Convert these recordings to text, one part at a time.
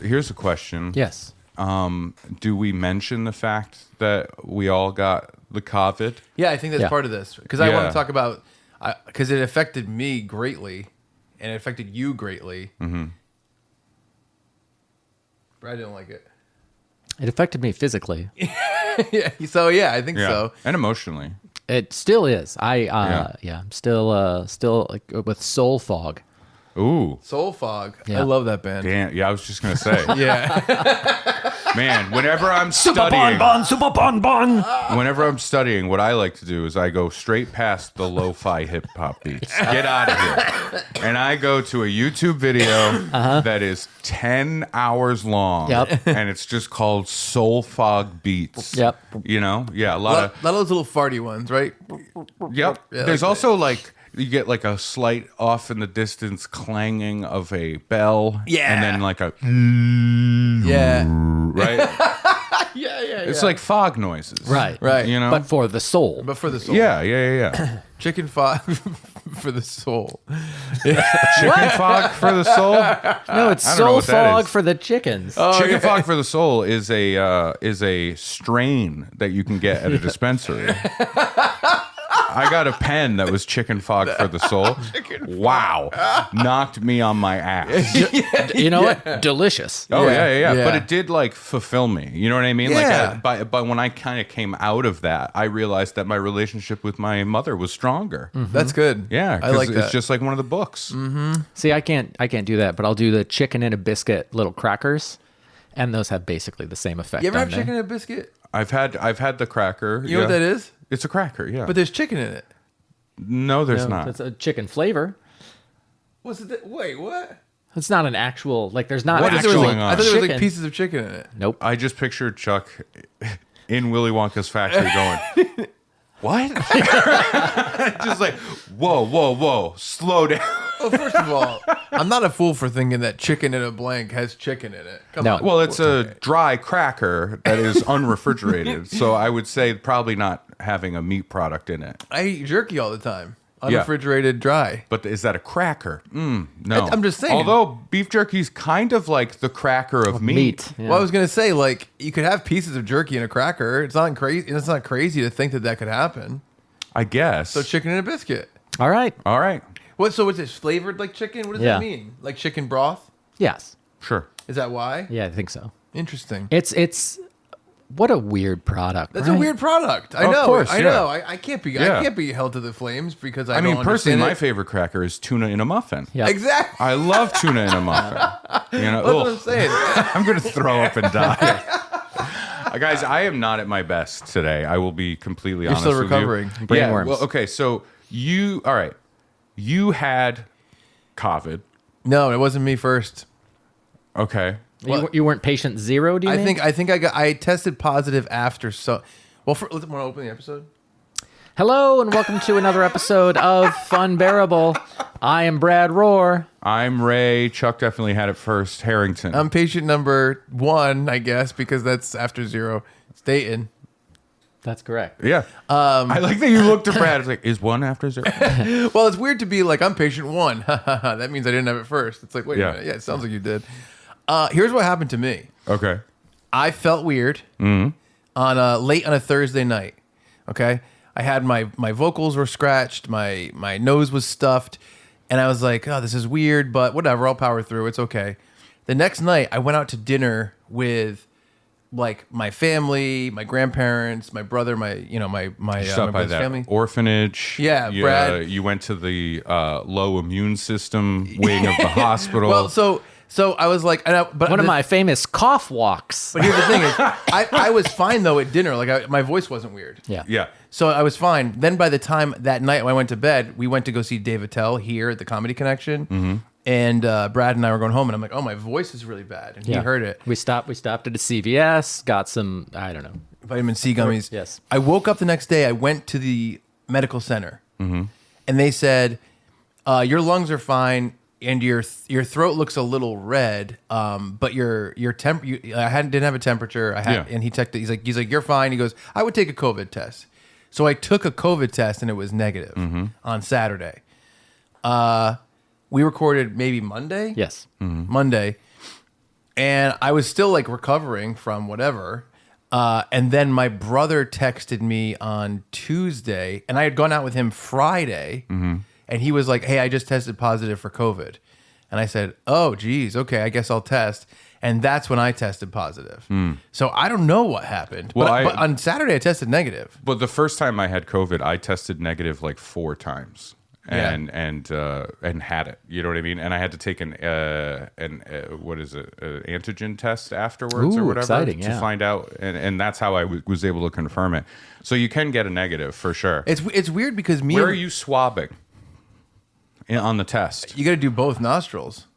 Here's a question. Yes. Do we mention the fact that we all got the COVID? Yeah, I think that's Yeah. part of this because I want Yeah. to talk about because it affected me greatly and it affected you greatly. Mm-hmm. Brad didn't like it. It affected me physically. Yeah, so yeah, I think Yeah. so. And emotionally. It still is. I'm still like with soul fog. Ooh. Soul Fog. Yeah. I love that band. Damn. Yeah, I was just going to say. Yeah. Man, whenever I'm Super studying, bon. whenever I'm studying, what I like to do is I go straight past the lo-fi hip-hop beats. Get out of here. And I go to a YouTube video that is 10 hours long. Yep. And it's just called Soul Fog Beats. Yep. You know? Yeah, a a lot lot of... of those little farty ones, right? Yep. Yeah, There's like also like you get like a slight off in the distance clanging of a bell. Yeah. And then like a Yeah. right. Yeah. It's like fog noises. Right. Right. You know. But for the soul. But for the soul. Yeah. Chicken fog for the soul. Chicken fog for the soul. No, it's I don't know soul what that fog is. for the chickens. Chicken fog for the soul is a strain that you can get at a dispensary. I got a pen that was chicken fog for the soul. Wow, knocked me on my ass. You know what? Delicious. Oh Yeah. yeah. But it did like fulfill me. You know what I mean? Yeah. Like, but when I kind of came out of that, I realized that my relationship with my mother was stronger. That's good. Yeah, I like 'cause that. it's just like one of the books. See, I can't do that, but I'll do the chicken and a biscuit little crackers, and those have basically the same effect. You ever on have me. chicken and a biscuit? I've had the cracker. You know what that is? It's a cracker. Yeah, But there's chicken in it. no, there's No, not. It's a chicken flavor. What's it? Wait, what? It's not an actual like. There's not What is actual going on? I thought there was like chicken. pieces of chicken in it. Nope. I just pictured Chuck in Willy Wonka's factory going, what? Just like, whoa, slow down. Well, first of all, I'm not a fool for thinking that chicken in a blank has chicken in it. Come No. on. Well, it's a dry cracker that is unrefrigerated. So I would say probably not having a meat product in it. I eat jerky all the time. Yeah. Unrefrigerated, dry. But is that a cracker? No. I'm just saying. Although beef jerky's kind of like the cracker of meat. Yeah. Well, I was gonna say, like, you could have pieces of jerky in a cracker. It's not crazy. It's not crazy to think that could happen. I guess. So chicken and a biscuit. All right. All right. What? So is it flavored like chicken? What does Yeah. that mean? Like chicken broth? Yes. Sure. Is that why? Yeah, I think so. Interesting. It's what a weird product. That's right? a weird product. I Of know. course, I yeah. know. I can't be. Yeah. I can't be held to the flames because I I mean, don't personally, understand my it. favorite cracker is tuna in a muffin. Yeah. Exactly. I love tuna in a muffin. You know, That's what I'm ugh. saying. I'm going to throw up and die. Guys, I am not at my best today. I will be completely honest still with recovering. you. Brain Yeah, worms. well, okay, so all right. You had COVID. No, it wasn't me first. Okay. You weren't patient zero, do you mean? I think I tested positive after so. Well, want to open the episode? Hello and welcome to another episode of Funbearable. I am Brad Rohr. I'm Ray. Chuck definitely had it first. Harrington. I'm patient number 1, I guess, because that's after 0. It's Dayton. That's correct. yeah. I like that you looked at Brad. It's like, is 1 after 0? Well, it's weird to be like, I'm patient 1. That means I didn't have it first. It's like, wait Yeah. a minute. Yeah, it sounds like you did. Here's what happened to me. Okay. I felt weird on late on a Thursday night. Okay, I had my vocals were scratched, my nose was stuffed, and I was like, oh, this is weird, but whatever, I'll power through. It's okay. The next night, I went out to dinner with like my family, my grandparents, my brother, my Stopped my by brother's that family. orphanage. Yeah, you, Brad. You went to the low immune system wing of the hospital. Well, so I was like, but One of my famous cough walks. But here's the thing: is I was fine though at dinner. Like my voice wasn't weird. Yeah. yeah. So I was fine. Then by the time that night when I went to bed, we went to go see Dave Attell here at the Comedy Connection. Mm-hmm. And Brad and I were going home, and I'm like, "Oh, my voice is really bad." And he heard it. We stopped at a CVS, got some, I don't know. Vitamin C gummies. Yes. I woke up the next day. I went to the medical center, and they said, "Your lungs are fine, and your throat looks a little red, but your temp. Didn't have a temperature. And he checked it. He's like, you're fine. He goes, I would take a COVID test. So I took a COVID test, and it was negative on Saturday. We recorded maybe Monday. Yes. Monday. and I was still like recovering from whatever. And then my brother texted me on Tuesday, and I had gone out with him Friday, and he was like, "Hey, I just tested positive for COVID," and I said, "Oh, geez, okay, I guess I'll test." And that's when I tested positive. So I don't know what happened. Well, but on Saturday I tested negative. But the first time I had COVID, I tested negative like 4 times. And had it, you know what I mean, and I had to take an what is it, an antigen test afterwards or whatever exciting, to find out, and that's how I was able to confirm it. So you can get a negative for sure. It's weird because Where are you swabbing on the test? You got to do both nostrils.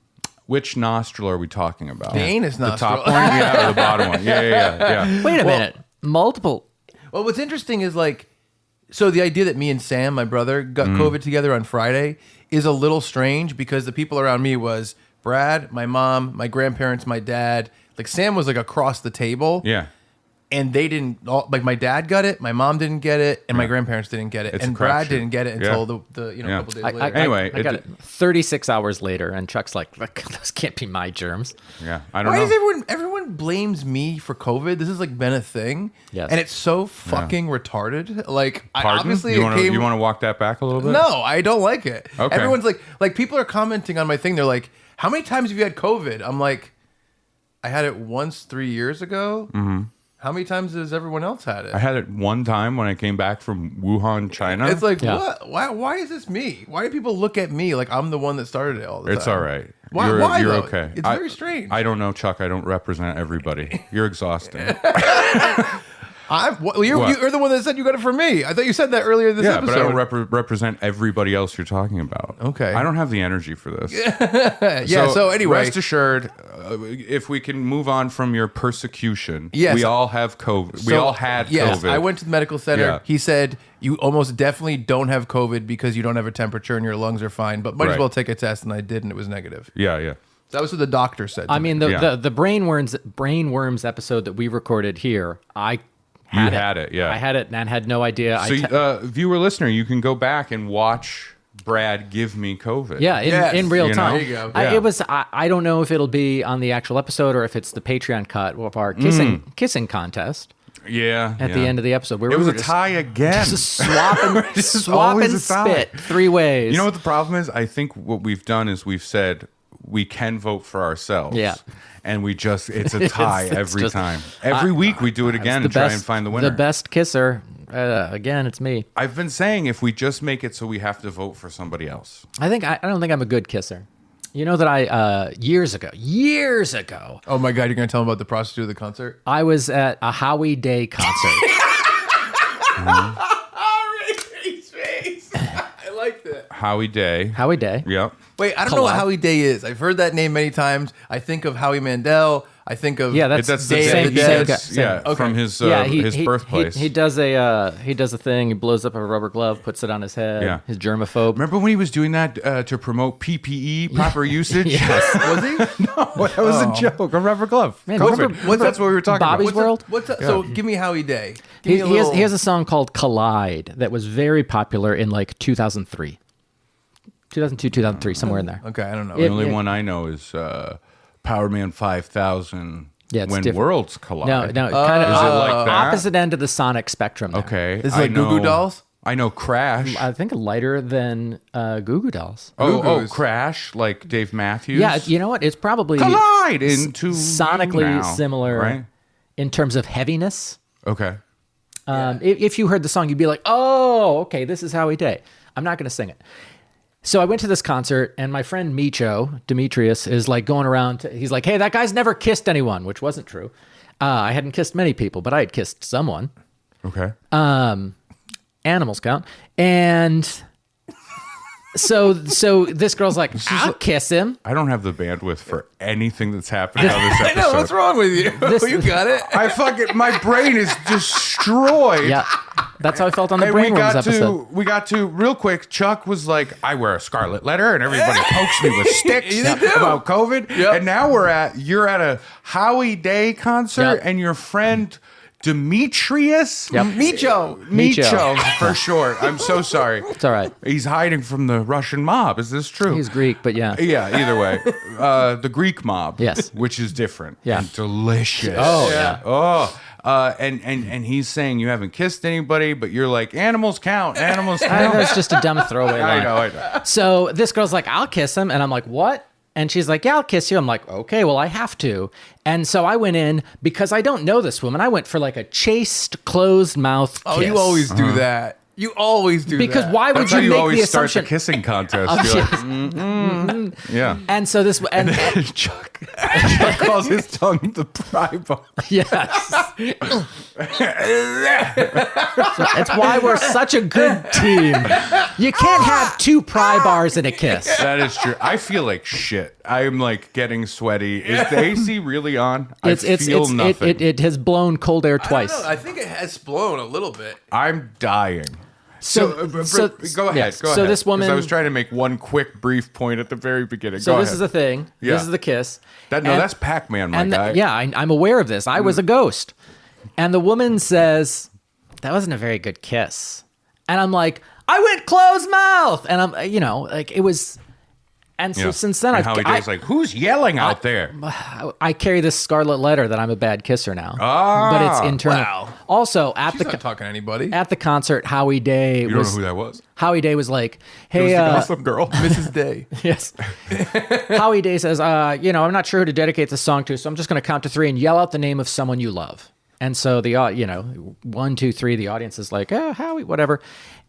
Which nostril are we talking about? The anus the nostril. top one, yeah, or the bottom one, yeah. Wait a minute. Multiple. Well, what's interesting is like, so the idea that me and Sam, my brother, got COVID together on Friday is a little strange because the people around me was Brad, my mom, my grandparents, my dad. Like Sam was like across the table. Yeah. And they didn't, like my dad got it, my mom didn't get it, and my grandparents didn't get it. It's a and Brad crapshoot. didn't get it until the couple days later. Anyway, I got it 36 hours later, and Chuck's like, those can't be my germs. Yeah, I don't Why know. does everyone blames me for COVID? This has like been a thing. Yes. And it's so fucking retarded. Like Pardon? obviously you it came. want to walk that back a little bit? No, I don't like it. Okay. Everyone's like people are commenting on my thing. They're like, "How many times have you had COVID?" I'm like, "I had it once 3 years ago." Mm-hmm. How many times has everyone else had it? I had it one time when I came back from Wuhan, China. It's like, Yeah. what? Why is this me? Why do people look at me like I'm the one that started it all the time? It's all right. Why? You're Though? okay. It's very strange. I don't know, Chuck. I don't represent everybody. You're exhausting. You're the one that said you got it from me. I thought you said that earlier this Yeah, episode. but I don't represent everybody else you're talking about. Okay. I don't have the energy for this. Yeah. So anyway, rest assured, if we can move on from your persecution, Yes. we all have COVID. We So, all had yes, COVID. I went to the medical center. Yeah. He said you almost definitely don't have COVID because you don't have a temperature and your lungs are fine. But might as Right. well take a test, and I did, and it was negative. Yeah. That was what the doctor said. To I me. mean, the brainworms episode that we recorded here, I had it. Yeah. I had it and had no idea. So, viewer, listener, you can go back and watch Brad give me COVID. Yeah, Yes. in real You know? time. There you go. Yeah. It was. I don't know if it'll be on the actual episode or if it's the Patreon cut of our kissing contest Yeah. at the end of the episode. Where It we was were a tie again. just swapping, This is swap always and a tie. spit 3 ways. You know what the problem is? I think what we've done is we've said we can vote for ourselves. Yeah. And it's a tie It's every just- time. Every week we do it again and try and find the winner. The best kisser. Again, it's me. I've been saying if we just make it so we have to vote for somebody else. I don't think I'm a good kisser. You know that I years ago, oh my god, you're gonna tell him about the prostitute of the concert? I was at a Howie Day concert. Ricky's face. I like that. Howie Day. Howie Day. Yep. Wait, I don't know what Collab. Howie Day is. I've heard that name many times. I think of Howie Mandel. I think of Yeah, that's That's the Day of same, the Dead. yeah, Okay. from his He birthplace. He does a thing. He blows up a rubber glove, puts it on his head. Yeah. His germaphobe. Remember when he was doing that to promote PPE, proper usage? Yes. Was he? No, that was a joke. A rubber glove. Man, COVID. remember That's what we were talking Bobby's about. World? What's that? So give me Howie Day. Give He, me a he has, little. he has a song called Collide that was very popular in like 2003. 2002, 2003, somewhere in there. Okay, I don't know. The only it- one I know is Power Man 5000. Yeah, it's when different. worlds collide. No, kind of Is it like that? opposite end of the sonic spectrum. there. Okay. Is it like I know- Goo Goo Dolls? I know Crash. I think lighter than Goo Goo Dolls. Oh, Goo-Goos. Crash, like Dave Matthews. Yeah, you know what? It's probably Collide into sonically now, similar right? in terms of heaviness. Okay. If you heard the song, you'd be like, "Oh, okay, this is Howie Day." I'm not going to sing it. So I went to this concert, and my friend Micho Demetrius is like going around. He's like, "Hey, that guy's never kissed anyone," which wasn't true. I hadn't kissed many people, but I had kissed someone. Okay. Animals count, and so this girl's like, "I'll kiss him." I don't have the bandwidth for anything that's happening on this I episode. know. What's wrong with you? You got it. I fucking my brain is destroyed. Yeah, that's how I felt on the And we Brainworms got episode. we got to real quick. Chuck was like, "I wear a scarlet letter, and everybody pokes me with sticks They do. about COVID." Yep. And now you're at a Howie Day concert, Yep. and your friend Demetrius? Yep. Micho. for sure. I'm so sorry. It's all right. He's hiding from the Russian mob. Is this true? He's Greek, but yeah. Yeah, either way. The Greek mob. Yes. Which is different. Yeah. And delicious. Oh, yeah. Oh. And he's saying you haven't kissed anybody, but you're like, animals count. Animals I count. know it's just a dumb throwaway line. I know. So this girl's like, I'll kiss him. And I'm like, what? And she's like, yeah, I'll kiss you. I'm like, okay, well, I have to. And so I went in because I don't know this woman. I went for like a chaste, closed mouth kiss. Oh, you always do that. You always do Because that. why would That's how you you make always the start assumption? the kissing contest. You're like, yeah. And so this, and Chuck calls his tongue the pry bar. yes, it's why we're such a good team. You can't have two pry bars in a kiss. That is true. I feel like shit. I'm like getting sweaty. Is the AC really on? I feel nothing. It has blown cold air twice. I don't know. I think it has blown a little bit. I'm dying. So Go ahead. yes. Go ahead. So this 'Cause woman. I was trying to make one quick, brief point at the very beginning. So Go this ahead. is the thing. Yeah. This is the kiss. That's Pac-Man, my guy. Yeah, I'm aware of this. I was a ghost. And the woman says, that wasn't a very good kiss. And I'm like, I went closed mouth. And I'm, like it was. And so Yeah. since then, and Howie Day's like, who's yelling out there? I carry this scarlet letter that I'm a bad kisser now. Ah, but it's internal. wow. Also, at She's the not talking to anybody. at the concert, Howie Day You don't know was who that was? Howie Day was like, It was hey, the gossip girl. Mrs. Day. yes. Howie Day says, I'm not sure who to dedicate this song to, so I'm just going to count to 3 and yell out the name of someone you love. And so the 1, 2, 3, the audience is like, Howie, whatever.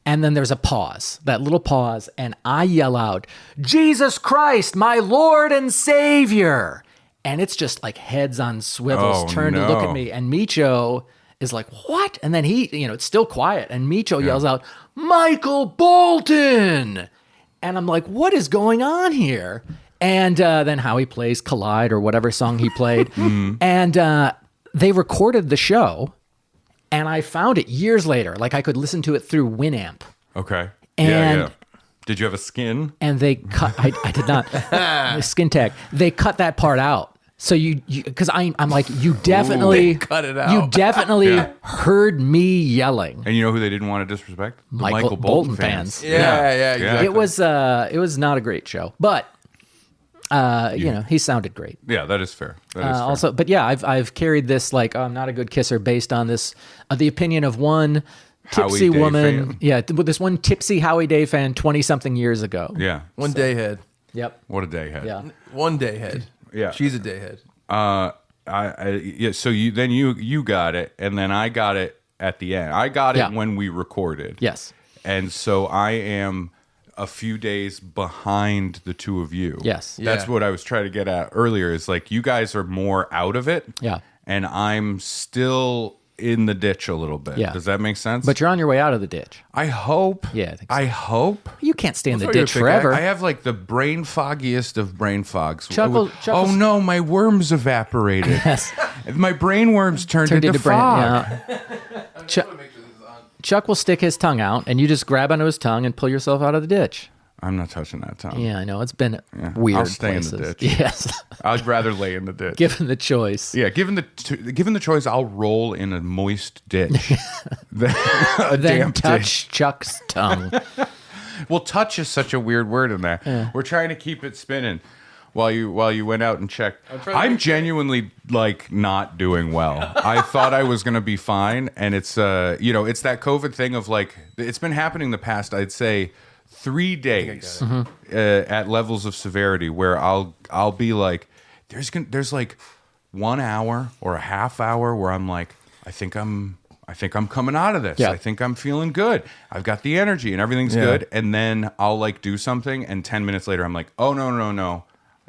And then there's a pause, that little pause, and I yell out, Jesus Christ, my Lord and Savior. And it's just like heads on swivels, turn to look at me. And Micho is like, what? And then he, it's still quiet. And Micho yells out, Michael Bolton. And I'm like, what is going on here? And then Howie plays Collide or whatever song he played. And they recorded the show. And I found it years later. Like I could listen to it through Winamp. Okay. And- yeah. Did you have a skin? And they cut, I did not, skin tag. They cut that part out. So because I'm like, you definitely They cut it out. You definitely Yeah. heard me yelling. And you know who they didn't want to disrespect? The Michael Bolton fans. Yeah, exactly. It was not a great show, but he sounded great. Yeah, that is fair. That is fair. Also, but yeah, I've carried this like, I'm not a good kisser based on this, the opinion of one tipsy Howie Day woman. fan. Yeah, this one tipsy Howie Day fan 20-something years ago. Yeah. One day head. Yep. What a day head. Yeah. One day head. Yeah. She's a day head. So you got it, and then I got it at the end. I got it Yeah. when we recorded. Yes. And so I am a few days behind the two of you. Yes. That's Yeah. what I was trying to get at earlier, is like you guys are more out of it. Yeah. And I'm still in the ditch a little bit. Yeah. Does that make sense? But you're on your way out of the ditch. I hope. Yeah, I think so. I hope. You can't stay in the what you ditch think. forever. I have like the brain foggiest of brain fogs. Chuckle- Oh no, my worms evaporated. Yes. My brain worms turned into brain. fog. Yeah. Chuck will stick his tongue out, and you just grab onto his tongue and pull yourself out of the ditch. I'm not touching that tongue. Yeah, I know. It's been weird. I'll stay in the places. ditch. Yes. I'd rather lay in the ditch. Given the choice. Yeah, given the choice, I'll roll in a moist ditch. Then damp touch Chuck's tongue. Well, touch is such a weird word in there. We're trying to keep it spinning while you went out and checked. I'm genuinely like not doing well. I thought I was gonna be fine, and it's it's that COVID thing of like it's been happening the past, I'd say, 3 days at levels of severity where I'll be like there's like 1 hour or a half hour where I'm like I think I'm coming out of this. Yeah. I think I'm feeling good. I've got the energy and everything's good. And then I'll like do something, and 10 minutes later I'm like, oh no.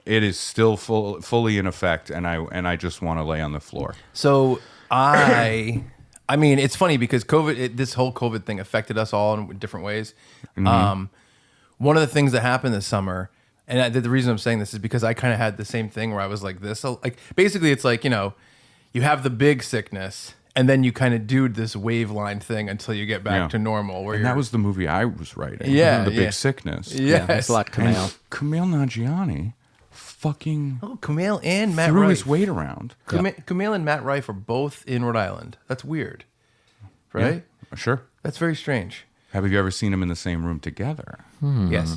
It is still fully in effect, and I just want to lay on the floor. So I mean, it's funny because this whole COVID thing affected us all in different ways. One of the things that happened this summer, and the reason I'm saying this is because I kind of had the same thing where I was like this. So, like basically, it's like you have the big sickness, and then you kind of do this wave line thing until you get back to normal. Where And that was the movie I was writing. Yeah, The yeah. Big Sickness. Yes. Thanks a lot, Camille. And Camille Nanjiani fucking Kumail and Matt threw Rife. his weight around. Kumail and Matt Rife are both in Rhode Island. That's weird, right? Yeah, sure. That's very strange. Have you ever seen them in the same room together? Yes.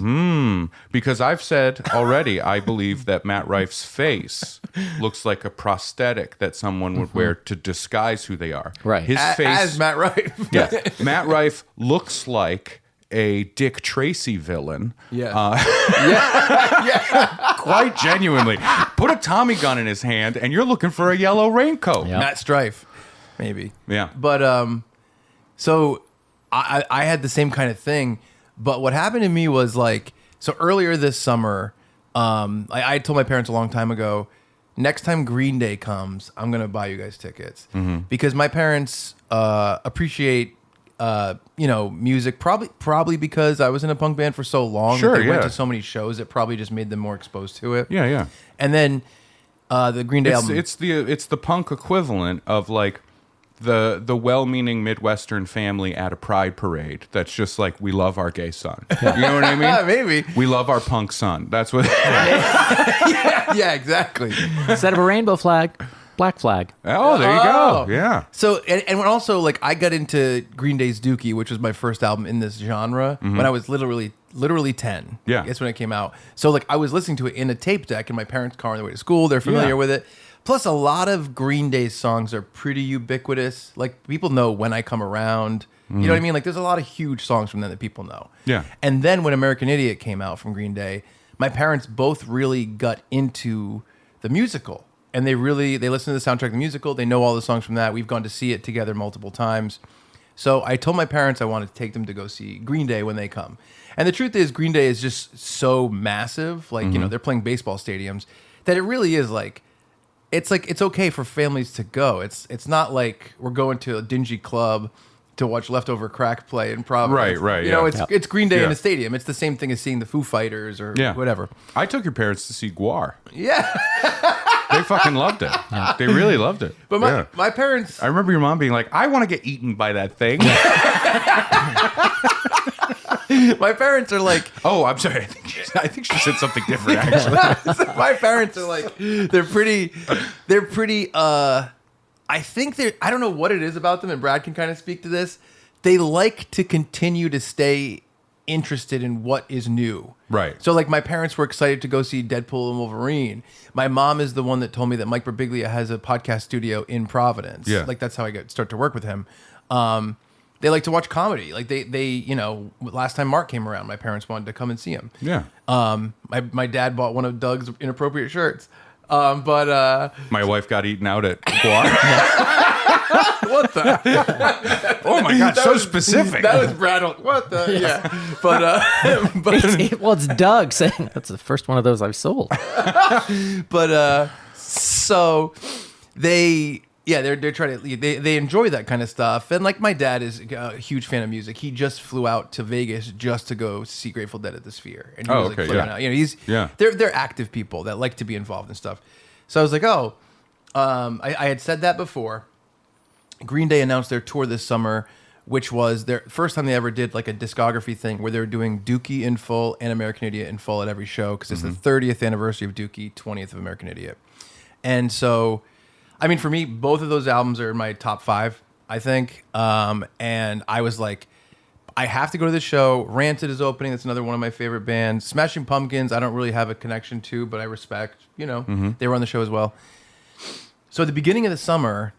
Because I've said already, I believe that Matt Rife's face looks like a prosthetic that someone would wear to disguise who they are. Right. His face, As Matt Rife. yeah, Matt Rife looks like a Dick Tracy villain. Yeah. Quite genuinely. Put a Tommy gun in his hand, and you're looking for a yellow raincoat. Yeah. Matt Strife, maybe. Yeah. But so I had the same kind of thing. But what happened to me was like, so earlier this summer, I told my parents a long time ago, next time Green Day comes, I'm gonna buy you guys tickets because my parents appreciate music probably because I was in a punk band for so long. Sure, that they went yeah. to so many shows. It probably just made them more exposed to it. Yeah, yeah. And then the Green Day album. It's the punk equivalent of like the well-meaning Midwestern family at a pride parade. That's just like, we love our gay son. You know what I mean? Yeah, maybe. We love our punk son. That's what. yeah, exactly. Instead of a rainbow flag, black flag. Oh, there you Oh. go. Yeah. So, and when also, like, I got into Green Day's Dookie, which was my first album in this genre, when I was literally 10. Yeah. That's when it came out. So, like, I was listening to it in a tape deck in my parents' car on their way to school. They're familiar Yeah. with it. Plus, a lot of Green Day's songs are pretty ubiquitous. Like, people know When I Come Around. You know what I mean? Like, there's a lot of huge songs from them that people know. Yeah. And then when American Idiot came out from Green Day, my parents both really got into the musical. And they listen to the soundtrack of the musical. They know all the songs from that. We've gone to see it together multiple times. So I told my parents I wanted to take them to go see Green Day when they come. And the truth is, Green Day is just so massive. Like, they're playing baseball stadiums that it really is like, it's okay for families to go. It's not like we're going to a dingy club to watch Leftover Crack play in Providence. Right, You know, yeah. it's Green Day Yeah. in a stadium. It's the same thing as seeing the Foo Fighters or whatever. I took your parents to see Guar. Yeah. They fucking loved it. They really loved it. But my parents... I remember your mom being like, I want to get eaten by that thing. My parents are like... Oh, I'm sorry. I think she said something different, actually. My parents are like... They're pretty... I think they're... I don't know what it is about them, and Brad can kind of speak to this. They like to continue to stay interested in what is new. Right. So, like, my parents were excited to go see Deadpool and Wolverine. My mom is the one that told me that Mike Birbiglia has a podcast studio in Providence. Yeah. Like, that's how I start to work with him. They like to watch comedy. Like, they last time Mark came around, my parents wanted to come and see him. Yeah. My dad bought one of Doug's inappropriate shirts. But My wife got eaten out at Guar. what the? Oh my God, so specific. That was Brad. What the? Yeah. But Well, it's Doug saying that's the first one of those I've sold. So they're trying to they enjoy that kind of stuff. And like, my dad is a huge fan of music. He just flew out to Vegas just to go see Grateful Dead at the Sphere. And he was like flipping out. They're active people that like to be involved in stuff. So I was like, I had said that before. Green Day announced their tour this summer, which was their first time they ever did like a discography thing where they were doing Dookie in full and American Idiot in full at every show, because it's the 30th anniversary of Dookie, 20th of American Idiot. And so, I mean, for me, both of those albums are in my top 5, I think. And I was like, I have to go to this show. Rancid is opening. That's another one of my favorite bands. Smashing Pumpkins, I don't really have a connection to, but I respect. They were on the show as well. So at the beginning of the summer,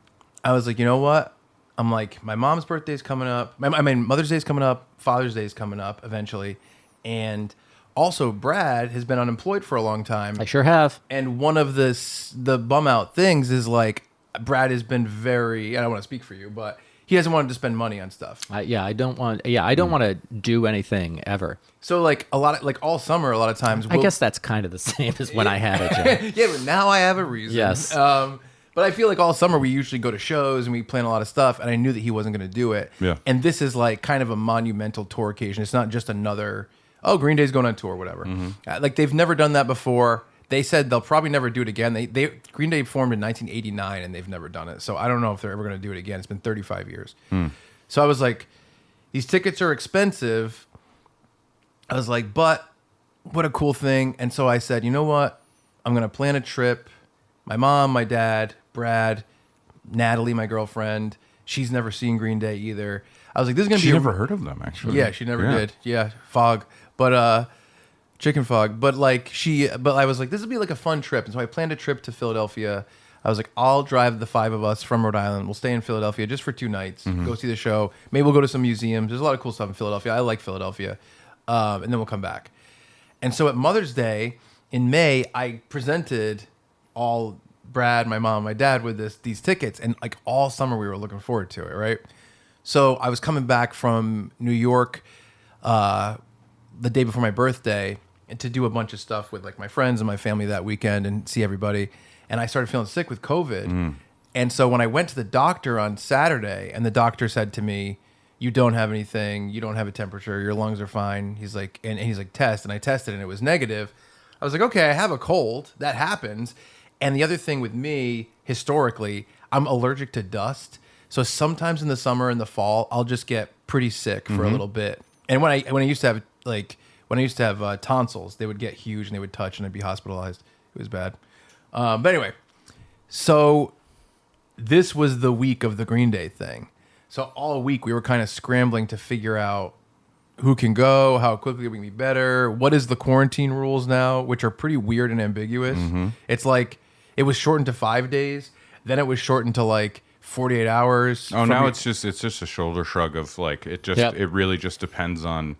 I was like, you know what? I'm like, my mom's birthday's coming up. Mother's Day's coming up. Father's Day's coming up eventually. And also, Brad has been unemployed for a long time. I sure have. And one of the bum out things is like, Brad has been very, I don't want to speak for you, but he hasn't wanted to spend money on stuff. I don't want to do anything ever. So like all summer, a lot of times. I guess that's kind of the same as when I had it. Yeah, but now I have a reason. Yes. But I feel like all summer we usually go to shows and we plan a lot of stuff, and I knew that he wasn't going to do it. Yeah. And this is like kind of a monumental tour occasion. It's not just another, Green Day's going on tour, whatever. Like, they've never done that before. They said they'll probably never do it again. Green Day formed in 1989 and they've never done it. So I don't know if they're ever going to do it again. It's been 35 years. So I was like, these tickets are expensive. I was like, but what a cool thing. And so I said, you know what? I'm going to plan a trip. My mom, my dad, Brad, Natalie, my girlfriend. She's never seen Green Day either. I was like, this is going to be... She never heard of them, actually. Yeah, she never did. Yeah, fog. But, chicken fog. But I was like, this would be like a fun trip. And so I planned a trip to Philadelphia. I was like, I'll drive the 5 of us from Rhode Island. We'll stay in Philadelphia just for 2 nights. Go see the show. Maybe we'll go to some museums. There's a lot of cool stuff in Philadelphia. I like Philadelphia. And then we'll come back. And so at Mother's Day in May, I presented all Brad, my mom, my dad with these tickets. And like all summer, we were looking forward to it, right? So I was coming back from New York the day before my birthday and to do a bunch of stuff with like my friends and my family that weekend and see everybody. And I started feeling sick with COVID. And so when I went to the doctor on Saturday and the doctor said to me, you don't have anything, you don't have a temperature, your lungs are fine. He's like, and he's like, test. And I tested and it was negative. I was like, okay, I have a cold. That happens. And the other thing with me, historically, I'm allergic to dust. So sometimes in the summer and the fall, I'll just get pretty sick for a little bit. And when I used to have tonsils, they would get huge and they would touch and I'd be hospitalized. It was bad. But anyway, so this was the week of the Green Day thing. So all week we were kind of scrambling to figure out who can go, how quickly we can be better, what is the quarantine rules now, which are pretty weird and ambiguous. It's like it was shortened to 5 days, then it was shortened to like 48 hours. Oh, now it's just a shoulder shrug of like it really just depends on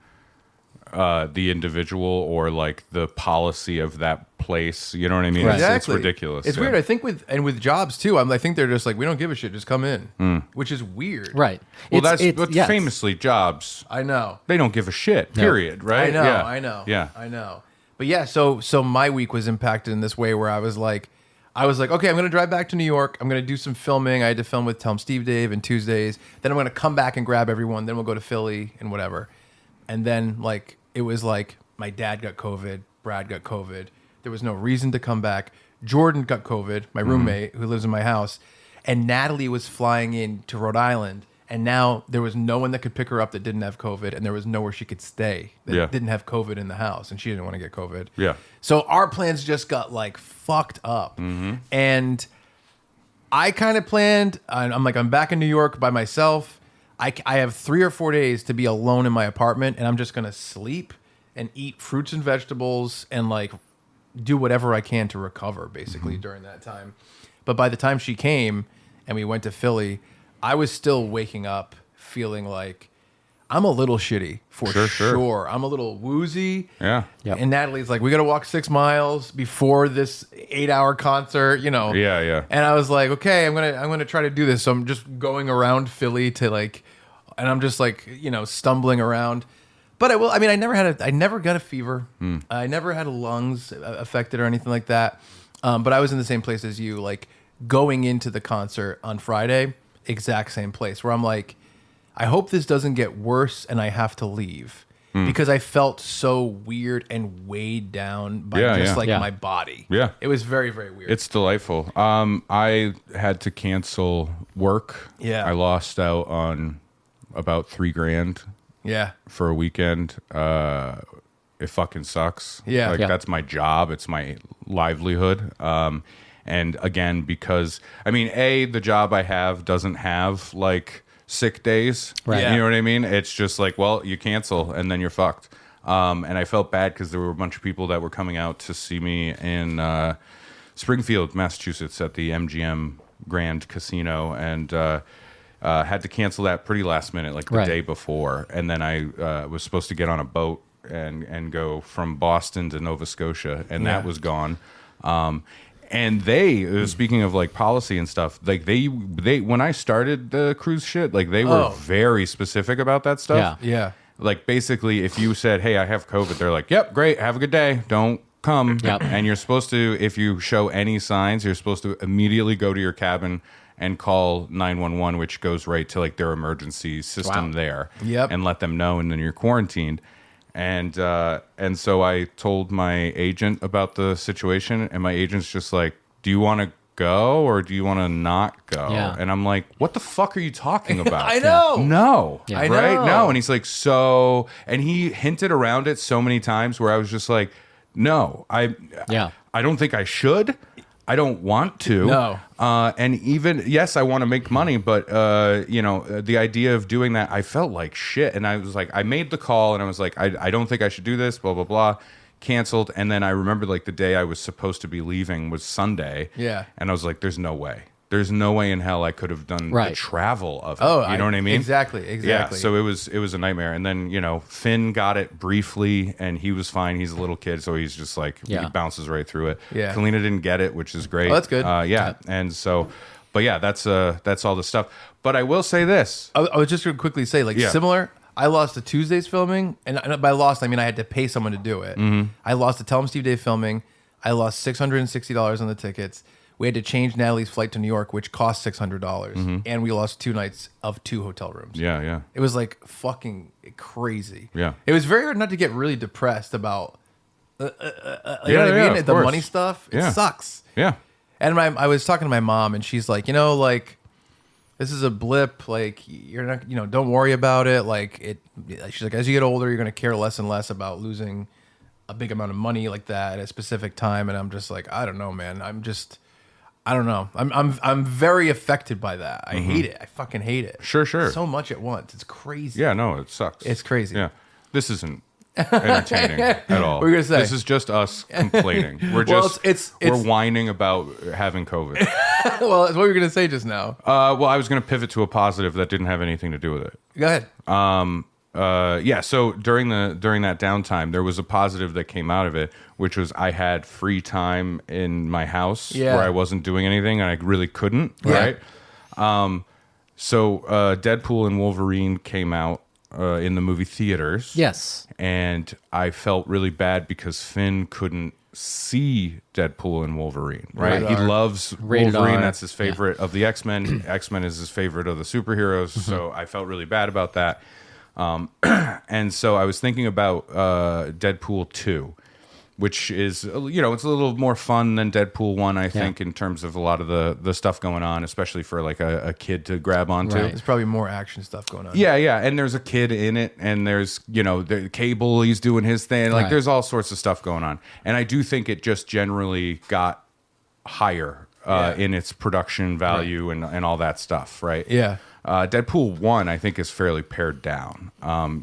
the individual or like the policy of that place. You know what I mean? Right. It's ridiculous. It's weird. I think with jobs too. I think they're just like, we don't give a shit. Just come in, which is weird. Right. Well, that's famously jobs. I know. They don't give a shit. Period. Right. I know. Yeah. I know. Yeah. I know. But yeah, so my week was impacted in this way where I was like, okay, I'm going to drive back to New York. I'm going to do some filming. I had to film with Tell 'em Steve Dave and Tuesdays. Then I'm going to come back and grab everyone. Then we'll go to Philly and whatever. And then like it was like my dad got COVID, Brad got COVID. There was no reason to come back. Jordan got COVID, my roommate who lives in my house, and Natalie was flying in to Rhode Island. And now there was no one that could pick her up that didn't have COVID, and there was nowhere she could stay that didn't have COVID in the house, and she didn't want to get COVID. Yeah. So our plans just got like fucked up, and I kind of planned. I'm back in New York by myself. I have 3 or 4 days to be alone in my apartment, and I'm just gonna sleep and eat fruits and vegetables and like do whatever I can to recover, basically during that time. But by the time she came and we went to Philly, I was still waking up feeling like I'm a little shitty for sure. I'm a little woozy. Yeah. Yep. And Natalie's like, we got to walk 6 miles before this 8-hour concert, you know? Yeah. Yeah. And I was like, okay, I'm going to try to do this. So I'm just going around Philly to like, and I'm just like, you know, stumbling around. But I never got a fever. I never had lungs affected or anything like that. But I was in the same place as you, like going into the concert on Friday, exact same place where I'm like, I hope this doesn't get worse and I have to leave because I felt so weird and weighed down by my body. Yeah. It was very, very weird. It's delightful. I had to cancel work. Yeah. I lost out on about $3,000 yeah. for a weekend. It fucking sucks. Yeah. Like that's my job. It's my livelihood. And again, because the job I have doesn't have like sick days. Right. Yeah. You know what I mean? It's just like, well, you cancel and then you're fucked. And I felt bad because there were a bunch of people that were coming out to see me in Springfield, Massachusetts at the MGM Grand Casino, and had to cancel that pretty last minute, like the day before. And then I was supposed to get on a boat and go from Boston to Nova Scotia, and that was gone. And they, speaking of like policy and stuff, like they when I started the cruise shit, like they were very specific about that stuff. Yeah. Yeah. Like basically, if you said, "Hey, I have COVID," they're like, "Yep, great, have a good day, don't come." Yep. And you're supposed to, if you show any signs, you're supposed to immediately go to your cabin and call 911, which goes right to like their emergency system there, and let them know, and then you're quarantined. And so I told my agent about the situation, and my agent's just like, "Do you want to go or do you want to not go?" Yeah. And I'm like, "What the fuck are you talking about?" I know. No. Yeah. I Right? know. No. And he's like, and he hinted around it so many times where I was just like, no, I don't think I should. I don't want to. No. And even, yes, I want to make money, but, the idea of doing that, I felt like shit. And I was like, I made the call and I was like, I don't think I should do this, blah, blah, blah. Canceled. And then I remember like the day I was supposed to be leaving was Sunday. Yeah. And I was like, there's no way. There's no way in hell I could have done the travel of it. Oh, you know what I mean? Exactly. Yeah, so it was a nightmare. And then, Finn got it briefly and he was fine. He's a little kid, so he's just like he bounces right through it. Yeah. Kalina didn't get it, which is great. Oh, that's good. Yeah. And so but yeah, that's all the stuff. But I will say this. I was just going to quickly say, similar. I lost the Tuesdays filming, and by lost I mean I had to pay someone to do it. Mm-hmm. I lost the Tell 'em Steve Day filming. I lost $660 on the tickets. We had to change Natalie's flight to New York, which cost $600, and we lost 2 nights of 2 hotel rooms. Yeah, yeah. It was like fucking crazy. Yeah. It was very hard not to get really depressed about, you know what I mean? Of The course. money stuff. It sucks. Yeah. And I was talking to my mom, and she's like, this is a blip. Like, you're not, don't worry about it. Like, she's like, as you get older, you're going to care less and less about losing a big amount of money like that at a specific time. And I'm just like, I don't know, man. I don't know. I'm very affected by that. I hate it. I fucking hate it. Sure. So much at once. It's crazy. Yeah, no, it sucks. It's crazy. Yeah. This isn't entertaining at all. What were you gonna say? This is just us complaining. We're just we're whining about having COVID. Well, that's what you were gonna say just now. Well, I was gonna pivot to a positive that didn't have anything to do with it. Go ahead. Yeah, so during that downtime, there was a positive that came out of it, which was I had free time in my house where I wasn't doing anything and I really couldn't, right? So Deadpool and Wolverine came out in the movie theaters. Yes. And I felt really bad because Finn couldn't see Deadpool and Wolverine, right? Rated He R. loves Rated Wolverine. R. That's his favorite of the X-Men. X-Men is his favorite of the superheroes. So I felt really bad about that. And so I was thinking about Deadpool 2, which is, it's a little more fun than Deadpool 1, I think, in terms of a lot of the stuff going on, especially for like a kid to grab onto. Right. There's probably more action stuff going on. Yeah, yeah. And there's a kid in it, and there's, the Cable, he's doing his thing. Like, there's all sorts of stuff going on. And I do think it just generally got higher in its production value and all that stuff, right? Yeah. Deadpool 1, I think, is fairly pared down.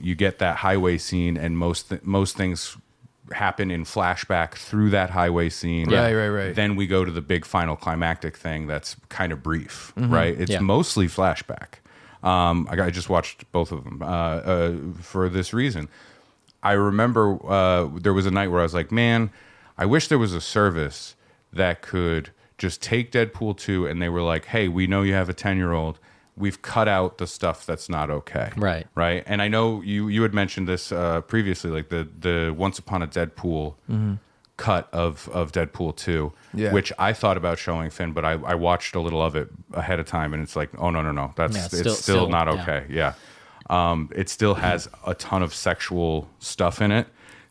You get that highway scene, and most things happen in flashback through that highway scene. Right. Then we go to the big final climactic thing that's kind of brief, right? It's mostly flashback. I just watched both of them for this reason. I remember there was a night where I was like, man, I wish there was a service that could just take Deadpool 2 and they were like, hey, we know you have a 10-year-old. We've cut out the stuff that's not okay. Right. Right. And I know you had mentioned this previously, like the Once Upon a Deadpool cut of Deadpool 2, which I thought about showing Finn, but I watched a little of it ahead of time and it's like, oh, no. It's still not okay. Yeah. It still has a ton of sexual stuff in it.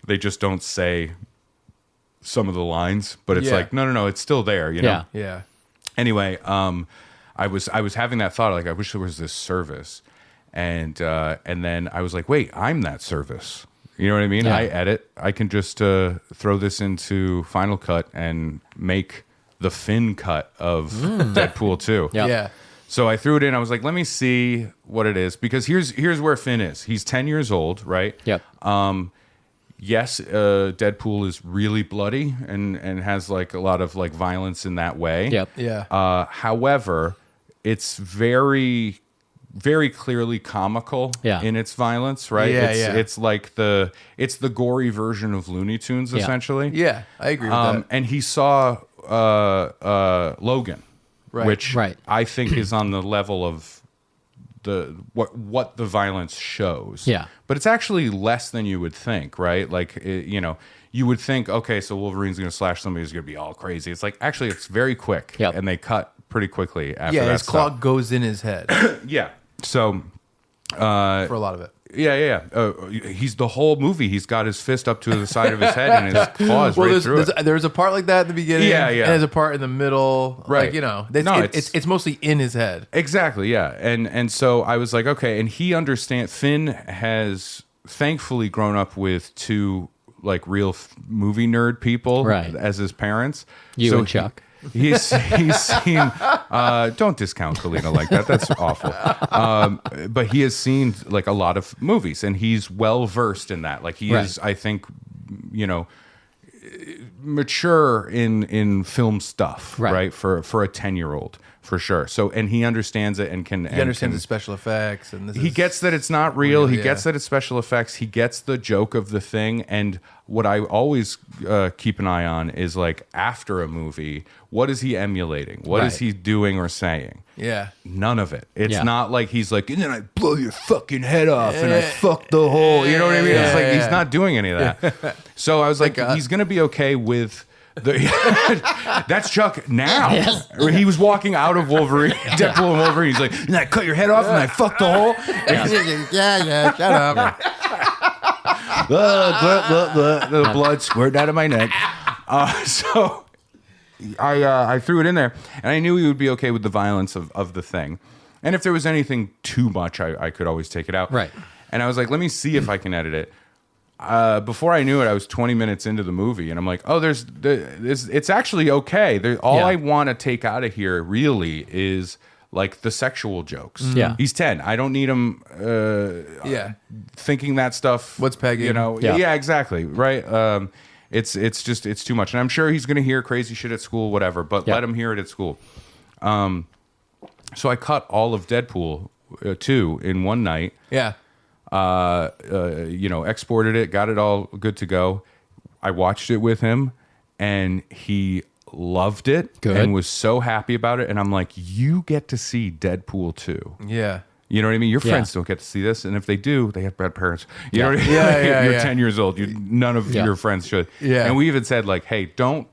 They just don't say some of the lines, but it's like, no, it's still there, know? Yeah. Anyway, I was having that thought, like, I wish there was this service. And then I was like, wait, I'm that service. You know what I mean? Yeah. I edit. I can just throw this into Final Cut and make the Finn cut of Deadpool 2. Yeah. So I threw it in. I was like, let me see what it is. Because here's where Finn is. He's 10 years old, right? Yep. Yes, Deadpool is really bloody and has like a lot of like violence in that way. Yep. Yeah. However, it's very, very clearly comical in its violence, right? It's like the gory version of Looney Tunes, essentially. Yeah, I agree with that. And he saw Logan, which I think is on the level of what the violence shows. Yeah. But it's actually less than you would think, right? Like, you would think, okay, so Wolverine's going to slash somebody who's going to be all crazy. It's like, actually, it's very quick. Yep. And they cut pretty quickly after that his stuff. clock goes in his head Yeah. So, for a lot of it. yeah. He's the whole movie. He's got his fist up to the side of his head and his claws right through it. There's a part like that at the beginning. Yeah. And there's a part in the middle. Right. Like, it's mostly in his head. Exactly, yeah. And so I was like, okay, and Finn has thankfully grown up with 2 like real movie nerd people Right. as his parents. You and Chuck. He's seen. Don't discount Kalina like that. That's awful. But he has seen like a lot of movies, and he's well versed in that. Like he is, I think, you know, mature in film stuff, right? For a 10-year-old. For sure. So, and he understands it and can. He understands the special effects, and he gets that it's not real. He gets that it's special effects. He gets the joke of the thing. And what I always keep an eye on is like after a movie, what is he emulating? What is he doing or saying? Yeah. None of it. It's not like he's like, and then I blow your fucking head off and I fuck the hole. You know what I mean? It's like he's not doing any of that. So I was like, he's gonna be okay with. That's Chuck now. Yes. He was walking out of Wolverine, Deadpool and Wolverine. He's like, and I cut your head off and I fucked the hole. Yeah, shut up. The blood squirted out of my neck. So I threw it in there, and I knew he would be okay with the violence of the thing. And if there was anything too much, I could always take it out. Right. And I was like, let me see if I can edit it. Before I knew it, I was 20 minutes into the movie, and I'm like, oh, it's actually okay. I want to take out of here really is like the sexual jokes. Yeah. He's 10. I don't need him thinking that stuff. What's pegging? You know? Yeah, exactly. Right. It's too much. And I'm sure he's going to hear crazy shit at school, whatever, but let him hear it at school. So I cut all of Deadpool 2 in one night. Yeah. Exported it, got it all good to go. I watched it with him, and he loved it and was so happy about it. And I'm like, you get to see Deadpool 2. Yeah. You know what I mean? Your friends don't get to see this, and if they do, they have bad parents. You know what I mean? You're 10 years old. None of your friends should. Yeah. And we even said like, hey, don't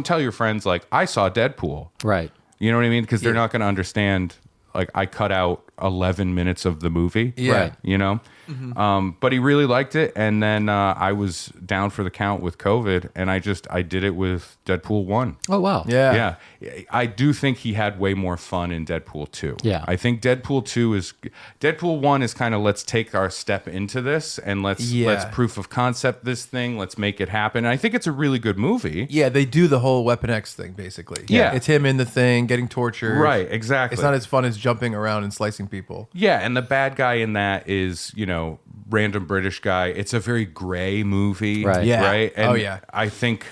tell your friends like I saw Deadpool. Right. You know what I mean? Because they're not going to understand. Like I cut out 11 minutes of the movie. Yeah. Right. You know? Mm-hmm. But he really liked it, and then I was down for the count with COVID, and I did it with Deadpool 1. Oh, wow. Yeah. I do think he had way more fun in Deadpool 2. Yeah. I think Deadpool 1 is kind of let's take our step into this and let's proof of concept this thing, let's make it happen. And I think it's a really good movie. Yeah, they do the whole Weapon X thing basically. Yeah. It's him in the thing getting tortured. Right, exactly. It's not as fun as jumping around and slicing people. Yeah, and the bad guy in that is, random British guy. It's a very gray movie. Right. Yeah. Right? And Oh, yeah. I think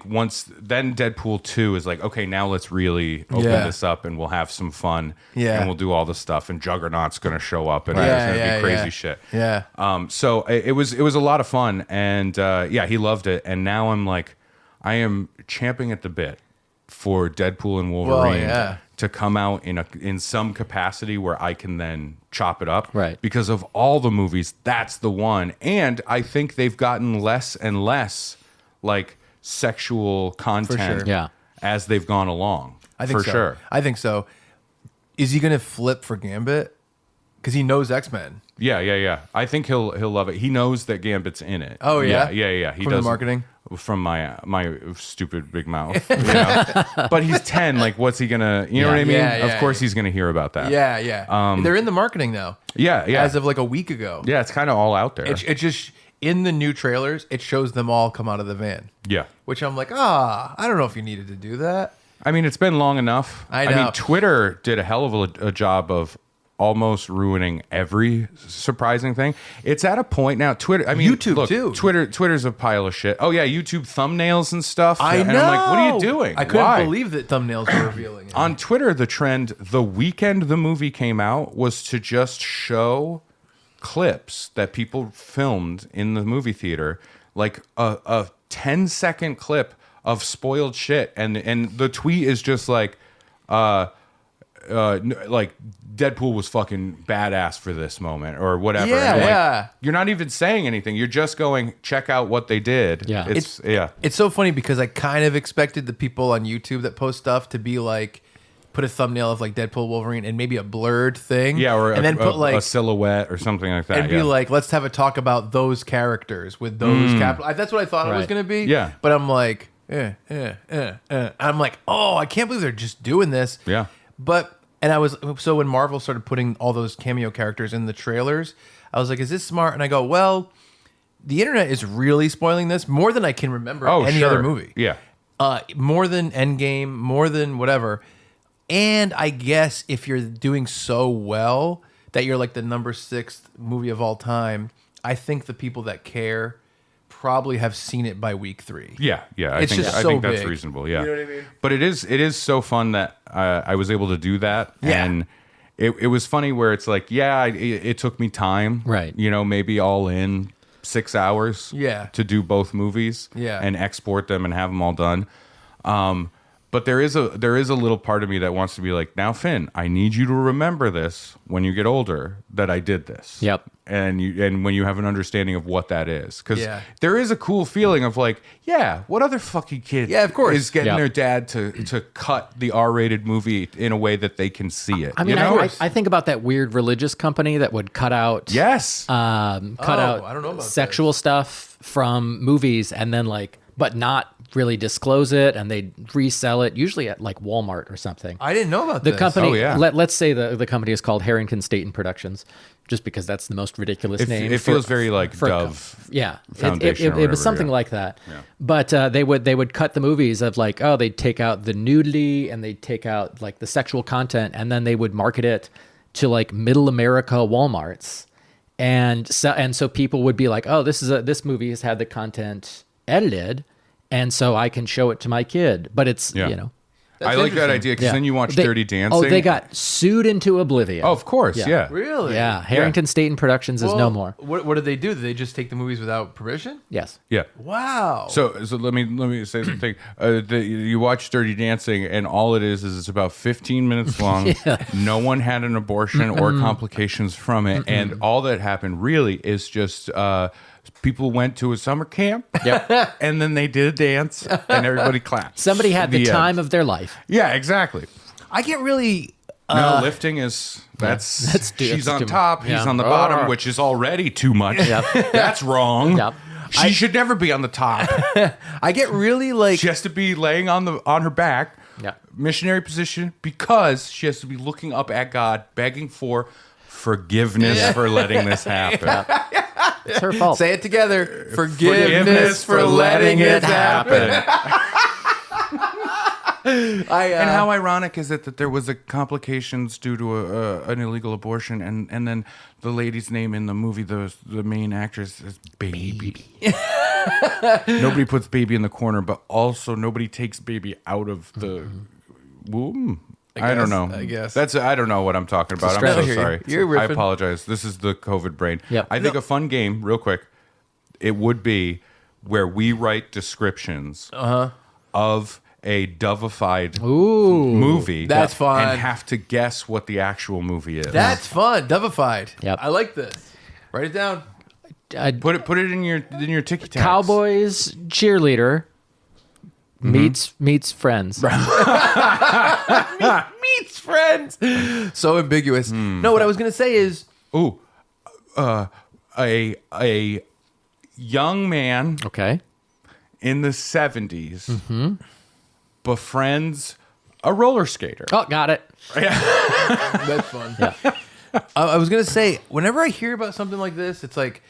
once then Deadpool 2 is like, okay, now let's really open this up and we'll have some fun. Yeah. And we'll do all the stuff, and Juggernaut's gonna show up and Right. there's gonna Yeah, be crazy yeah. shit. Yeah. So it was a lot of fun, and he loved it, and now I'm like, I am champing at the bit for Deadpool and Wolverine to come out in some capacity where I can then chop it up. Right. Because of all the movies, that's the one. And I think they've gotten less and less like sexual content sure. Yeah. as they've gone along. I think for so. sure. I think so. Is he going to flip for Gambit? Because he knows X-Men. Yeah. I think he'll love it. He knows that Gambit's in it. Oh, yeah? Yeah. He From does the marketing? From my stupid big mouth. But he's 10. Like, what's he gonna? You know what I mean? Yeah, of course, he's gonna hear about that. Yeah. They're in the marketing now. Yeah. As of like a week ago. Yeah, it's kind of all out there. It just, in the new trailers, it shows them all come out of the van. Yeah. Which I'm like, I don't know if you needed to do that. I mean, it's been long enough. I know. mean, Twitter did a hell of a job of almost ruining every surprising thing. It's at a point now. Twitter, I mean, YouTube look, too. Twitter's a pile of shit. Oh yeah, YouTube thumbnails and stuff. I and know. I'm like, what are you doing? I couldn't Why? believe that thumbnails were revealing it. On Twitter, the trend the weekend the movie came out was to just show clips that people filmed in the movie theater, like a 10-second clip of spoiled shit, and the tweet is just like Deadpool was fucking badass for this moment or whatever. Yeah, And I'm like, yeah. you're not even saying anything. You're just going, check out what they did. Yeah. It's so funny because I kind of expected the people on YouTube that post stuff to be like, put a thumbnail of like Deadpool, Wolverine, and maybe a blurred thing. Yeah, or then put like a silhouette or something like that. and be like, let's have a talk about those characters with those capital. That's what I thought it was Right. going to be. Yeah. But I'm like, I'm like, oh, I can't believe they're just doing this. Yeah. But so when Marvel started putting all those cameo characters in the trailers, I was like, is this smart? And I go, well, the internet is really spoiling this more than I can remember any sure. other movie. Yeah. More than Endgame, more than whatever. And I guess if you're doing so well that you're like the number 6 movie of all time, I think the people that care probably have seen it by week 3. Yeah, yeah. It's just I so think that's big. reasonable. Yeah, You know what I mean? But it is so fun that I was able to do that. Yeah. And it was funny where it's like, it took me time. Right. You know, maybe all in 6 hours. Yeah. To do both movies. Yeah. And export them and have them all done. But there is a little part of me that wants to be like, now Finn, I need you to remember this when you get older that I did this. Yep. And when you have an understanding of what that is, because Yeah. there is a cool feeling of like, what other fucking kid? Yeah, of course. is getting Yep. their dad to cut the R-rated movie in a way that they can see it. I mean, you know? I think about that weird religious company that would cut out yes, I don't know about sexual stuff from movies and then but not really disclose it, and they resell it usually at like Walmart or something. I didn't know about The this. company, Oh, yeah. let's say the company is called Harrington Staten Productions, just because that's the most ridiculous name. it feels very like Dove. Yeah, Foundation or it was whatever, something yeah. like that. But they would cut the movies of like, they'd take out the nudity and they'd take out like the sexual content, and then they would market it to like Middle America Walmarts, and so people would be like, this movie has had the content edited, and so I can show it to my kid. But it's Yeah. you know. I like that idea because then you watch Dirty Dancing. Oh, they got sued into oblivion. Oh, of course, yeah. Really? Yeah, Harrington Staten Productions is no Well, more. What did they do? Did they just take the movies without permission? Yes. Yeah. Wow. So let me say something. You watch Dirty Dancing, and all it is it's about 15 minutes long. No one had an abortion or complications from it, and all that happened really is just people went to a summer camp, and then they did a dance, and everybody clapped. Somebody had the end. time of their life. Yeah, exactly. I can't really. No, lifting is That's she's on too- top, he's yeah. on the bottom, which is already too much. That's wrong. Yep. She should never be on the top. I get really like. She has to be laying on her back, Yeah. missionary position, because she has to be looking up at God, begging for forgiveness for letting this happen. It's her fault. Say it together. Forgiveness for letting it happen. And how ironic is it that there was a complications due to an illegal abortion, and then the lady's name in the movie, the main actress is Baby. Nobody puts Baby in the corner, but also nobody takes Baby out of the womb. I don't know. I guess. I don't know what I'm talking about. I'm stretch. so You're- sorry. you're I riffing. apologize. This is the COVID brain. Yep. I think a fun game, real quick, it would be where we write descriptions of a dovified movie. That's fun. And have to guess what the actual movie is. That's fun. Dovified. Yep. I like this. Write it down. Put it in your ticky tags. Cowboys cheerleader meets friends. Meets friends. So ambiguous. No, what I was gonna say is Ooh, a young man Okay. in the 70s befriends a roller skater. Oh, got it. that's fun. I was gonna say, whenever I hear about something like this, it's like,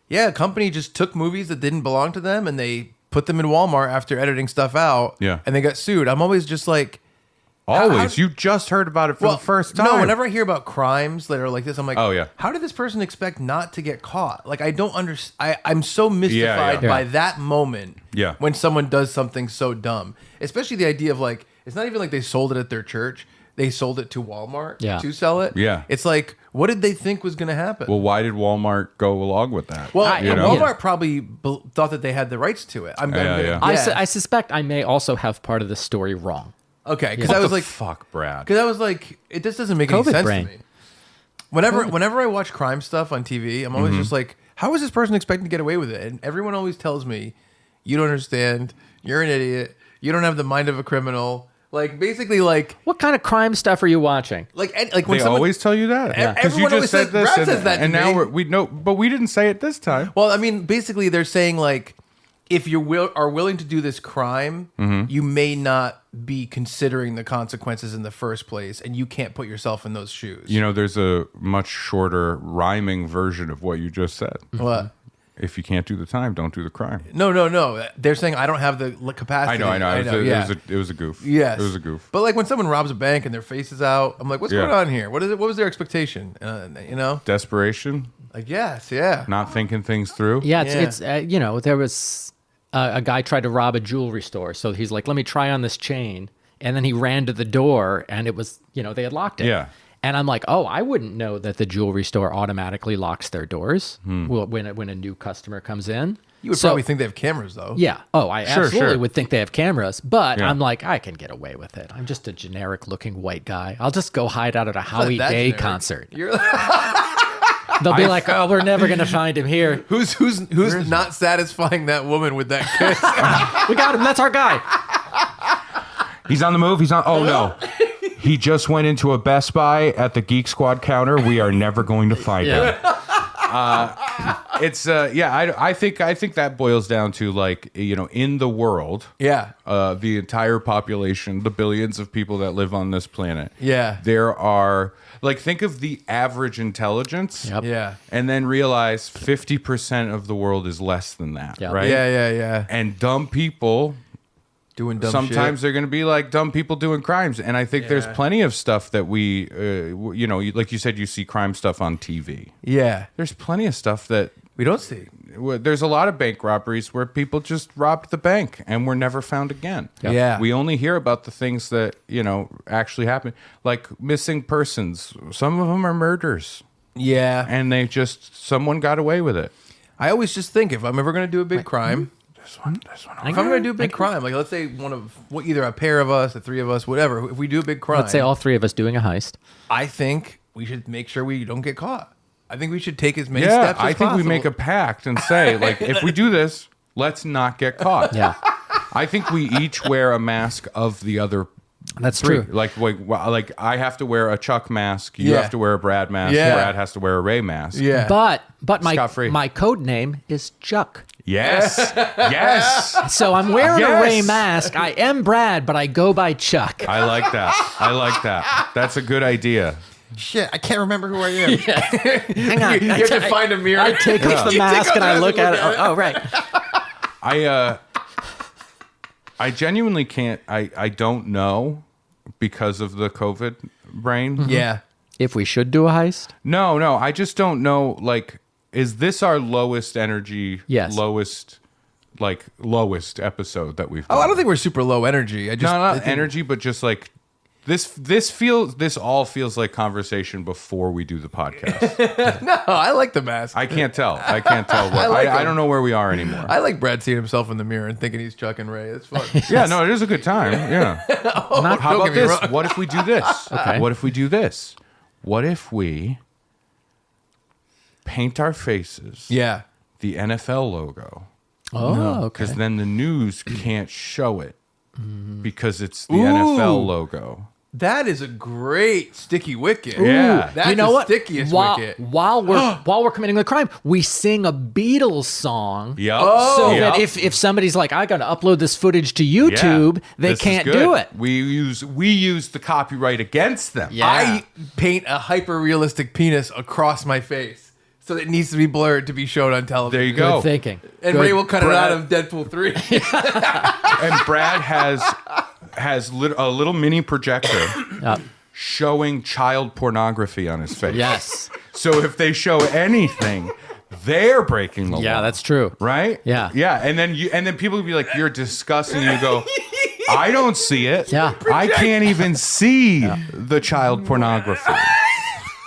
yeah, a company just took movies that didn't belong to them and they put them in Walmart after editing stuff out. Yeah. And they got sued. I'm always just like, Always. You just heard about it for the first time. No, whenever I hear about crimes that are like this, I'm like, Oh, yeah. how did this person expect not to get caught? Like, I don't understand. I'm so mystified yeah. by that moment Yeah. when someone does something so dumb. Especially the idea of like, it's not even like they sold it at their church. They sold it to Walmart to sell it. Yeah. It's like, what did they think was going to happen? Well, why did Walmart go along with that? Well, you know? Walmart probably thought that they had the rights to it. I'm gonna yeah. I suspect I may also have part of the story wrong. okay, because What I was the like, fuck, Brad. because I was like, it just doesn't make any COVID sense brain. to me. Whenever I watch crime stuff on TV, I'm always just like, how is this person expecting to get away with it? And everyone always tells me, you don't understand. You're an idiot. You don't have the mind of a criminal. Like basically, like What kind of crime stuff are you watching? when They someone always tell you that. Yeah. Because you Everyone always just said says- this, Brad says that to and now me. we know, but we didn't say it this time. Well, I mean, basically, they're saying like, if you are willing to do this crime, you may not be considering the consequences in the first place, and you can't put yourself in those shoes. You know, there's a much shorter rhyming version of what you just said. What? If you can't do the time, don't do the crime. No. They're saying I don't have the capacity. I know. Yeah. It was a goof. Yes. It was a goof. But like when someone robs a bank and their face is out, I'm like, what's going on here? What is it? What was their expectation? Desperation, Like, yes, yeah. not thinking things through. Yeah, it's there was a guy tried to rob a jewelry store, so he's like, let me try on this chain, and then he ran to the door, and it was they had locked it. Yeah. And I'm like, oh, I wouldn't know that the jewelry store automatically locks their doors when a new customer comes in. You would probably think they have cameras, though. Yeah. Oh, I absolutely sure. would think they have cameras, but Yeah. I'm like, I can get away with it. I'm just a generic-looking white guy. I'll just go hide out at a Not Howie that Day generic. concert. You're They'll be like, oh, we're never going to find him here. who's not satisfying that woman with that kiss? We got him. That's our guy. He's on the move. He's on. Oh no. He just went into a Best Buy at the Geek Squad counter. We are never going to find him. It's I think that boils down to like in the world, Yeah. the entire population, the billions of people that live on this planet. Yeah. There are like think of the average intelligence. Yep. Yeah. And then realize 50% of the world is less than that, Yep. right? Yeah. And dumb people Doing dumb sometimes shit. they're going to be like dumb people doing crimes, and I think there's plenty of stuff that we like you said, you see crime stuff on TV. Yeah. There's plenty of stuff that We don't see. there's a lot of bank robberies where people just robbed the bank and were never found again. Yeah. We only hear about the things that actually happen, like missing persons. Some of them are murders, Yeah. and someone got away with it. I always just think if I'm ever going to do a big crime, This one. if I'm going to do a big crime, like let's say either a pair of us, the three of us, whatever, if we do a big crime, Let's say all three of us doing a heist. I think we should make sure we don't get caught. I think we should take as many Yeah, steps as I think we possible. make a pact and say, like, if we do this, let's not get caught. Yeah, I think we each wear a mask of the other. that's Three. true. Like I have to wear a Chuck mask. You Yeah. have to wear a Brad mask. Yeah. Brad has to wear a Ray mask. Yeah. But Scot-free. my code name is Chuck. Yes. Yes. So I'm wearing a Yes. Ray mask. I am Brad, but I go by Chuck. I like that. That's a good idea. Shit, I can't remember who I am. Hang on. You have to find a mirror. I take off the You mask take and off I the look at it. mask and Oh, right. I genuinely can't. I don't know because of the COVID brain. Yeah. If we should do a heist, No. I just don't know. Like, is this our lowest energy? Yes. Lowest episode that we've done? Oh, I don't think we're super low energy. I just No, I not think- energy, but just like this all feels like conversation before we do the podcast. No, I like the mask. I can't tell. What, like I him. don't know where we are anymore. I like Brad seeing himself in the mirror and thinking he's Chuck and Ray. It's fun. Yeah, no, it is a good time. Yeah. How don't about get me this? wrong. What if we do this? Okay. What if we do this? What if we paint our faces Yeah. the NFL logo? okay. Because then the news can't show it because it's the NFL logo. That is a great sticky wicket. Yeah. That's you know the what? stickiest while, wicket. While we're committing the crime, we sing a Beatles song. Yep. So Yep. that if somebody's like, I got to upload this footage to YouTube, Yeah. they This is can't good. do it. We use the copyright against them. Yeah. I paint a hyper realistic penis across my face. So it needs to be blurred to be shown on television. There you Good go. thinking. And Good. Ray will cut it Brad- out of Deadpool 3. And Brad has a little mini projector Yep. showing child pornography on his face. Yes. So if they show anything, they're breaking the law. Yeah, that's true. right. Yeah. Yeah. And then people will be like, "You're disgusting." You go, "I don't see it. Yeah. I can't even see the child pornography.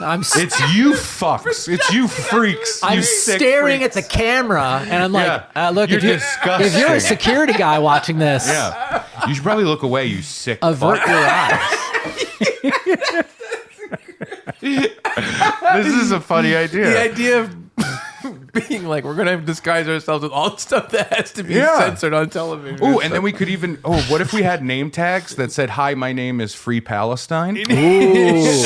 It's you fucks. It's you freaks. I'm you sick staring freaks. at the camera, and I'm like, Yeah. look, You're if you're disgusting. a security guy watching this, Yeah. You should probably look away. You sick. avert fuck. your eyes. This is a funny idea. The idea of being like, we're going to disguise ourselves with all the stuff that has to be Yeah. censored on television. Oh, and then we could even. Oh, what if we had name tags that said, "Hi, my name is Free Palestine"?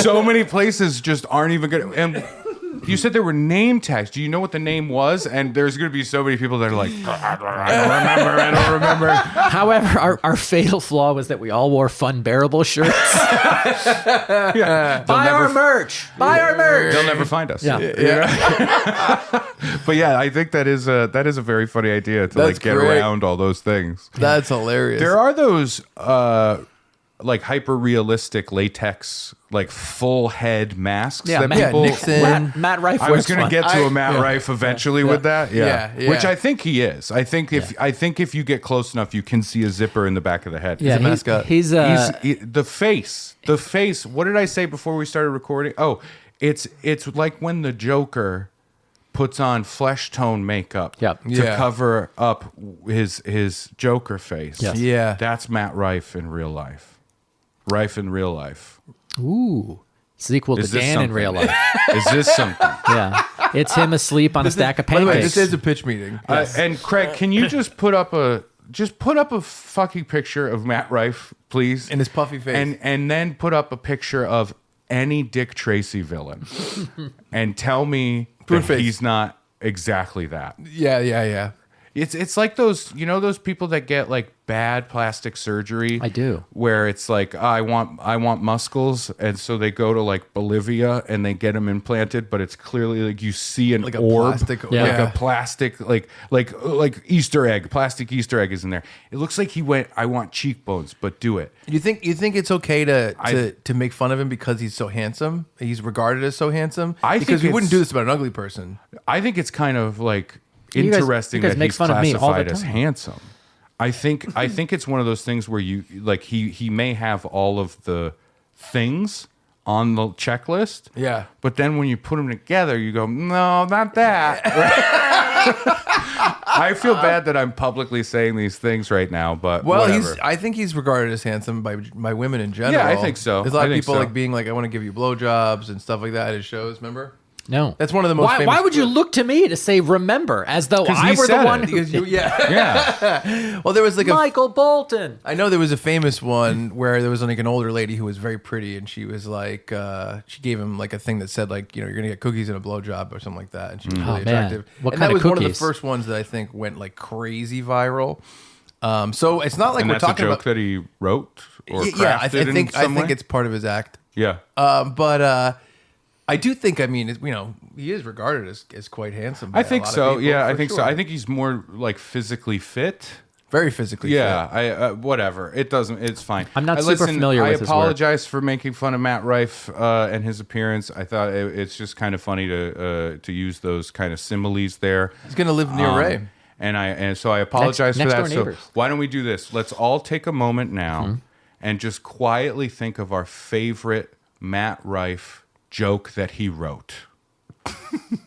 So many places just aren't even gonna. And You said there were name tags. Do you know what the name was? And there's going to be so many people that are like, I don't remember. However, our fatal flaw was that we all wore Funbearable shirts. Buy our merch. Buy our merch. They'll never find us. Yeah. But yeah, I think that is a very funny idea to like get great. around all those things. That's hilarious. There are those like hyper realistic latex, like full head masks that people. Nixon. Matt Rife. I was going to get to a Matt Rife eventually with that. Yeah. Which I think he is. I think if you get close enough, you can see a zipper in the back of the head. Yeah, a mascot. He's The face. What did I say before we started recording? Oh, it's like when the Joker puts on flesh tone makeup to cover up his Joker face. Yes. Yeah. That's Matt Rife in real life. Rife in real life. ooh sequel to Is this Dan in something? real life. Is this something? Yeah, it's him asleep on a stack of By the way, pancakes. this is a pitch meeting. And Craig, can you just put up a fucking picture of Matt Rife, please, In his puffy face. and then put up a picture of any Dick Tracy villain, and tell me that face. he's not exactly that. Yeah. It's like those people that get like bad plastic surgery. I do. Where it's like, oh, I want muscles, and so they go to like Bolivia and they get them implanted, but it's clearly like you see an Like a orb, plastic- like yeah. a plastic, like Easter egg, plastic Easter egg is in there. It looks like he went, I want cheekbones, but do it. You think it's okay to make fun of him because he's so handsome? He's regarded as so handsome? I because think we wouldn't it's- do this about an ugly person. I think it's kind of like You guys interesting make that he's fun of me all the classified as time. handsome. I think it's one of those things where you like he may have all of the things on the checklist. Yeah. But then when you put them together, you go, no, not that. I feel bad that I'm publicly saying these things right now, but Well, whatever. I think he's regarded as handsome by women in general. Yeah, I think so. There's a lot I of think people so. like being like, I want to give you blowjobs and stuff like that at his shows. Remember? No, That's one of the most famous. Why would you look to me to say remember as though 'Cause I he were the said one it. who? Because yeah. yeah. Well, there was like Michael Bolton. I know there was a famous one where there was like an older lady who was very pretty, and she was like, she gave him like a thing that said like, you're gonna get cookies and a blowjob or something like that, and she was really Oh, man. attractive. What and kind that of was one of the cookies? first ones that I think went like crazy viral. So it's not like And we're that's a talking joke about. that he wrote or crafted Yeah, I think in some way? it's part of his act. Yeah. But I do think, I mean, he is regarded as quite handsome. by I a think lot of so. people, Yeah, I for think so. sure. I think he's more like physically fit. Very physically fit. Yeah, I whatever. It doesn't. It's fine. I'm not super familiar with his work. I apologize for making fun of Matt Rife and his appearance. I thought it's just kind of funny to use those kind of similes there. He's going to live near Ray. And so I apologize Next for door that. So neighbors. why don't we do this? Let's all take a moment now and just quietly think of our favorite Matt Rife joke that he wrote.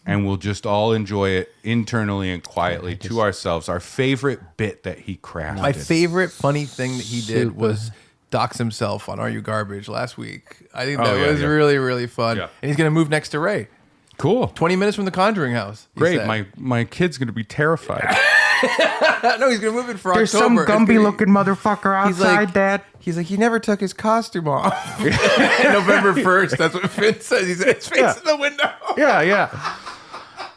And we'll just all enjoy it internally and quietly to ourselves. Our favorite bit that he crafted. My favorite funny thing that he did Super. was dox himself on Are You Garbage last week. I think Oh, that yeah, was yeah. really, really fun. Yeah. And he's going to move next to Ray. Cool. 20 minutes from the Conjuring house. he Great. said. My kid's going to to be terrified. No, he's going to move it for There's October. some Gumby looking motherfucker He's outside, like, Dad. He's like, he never took his costume off. November 1st. That's what Finn says. He's his face in the window. Yeah, yeah.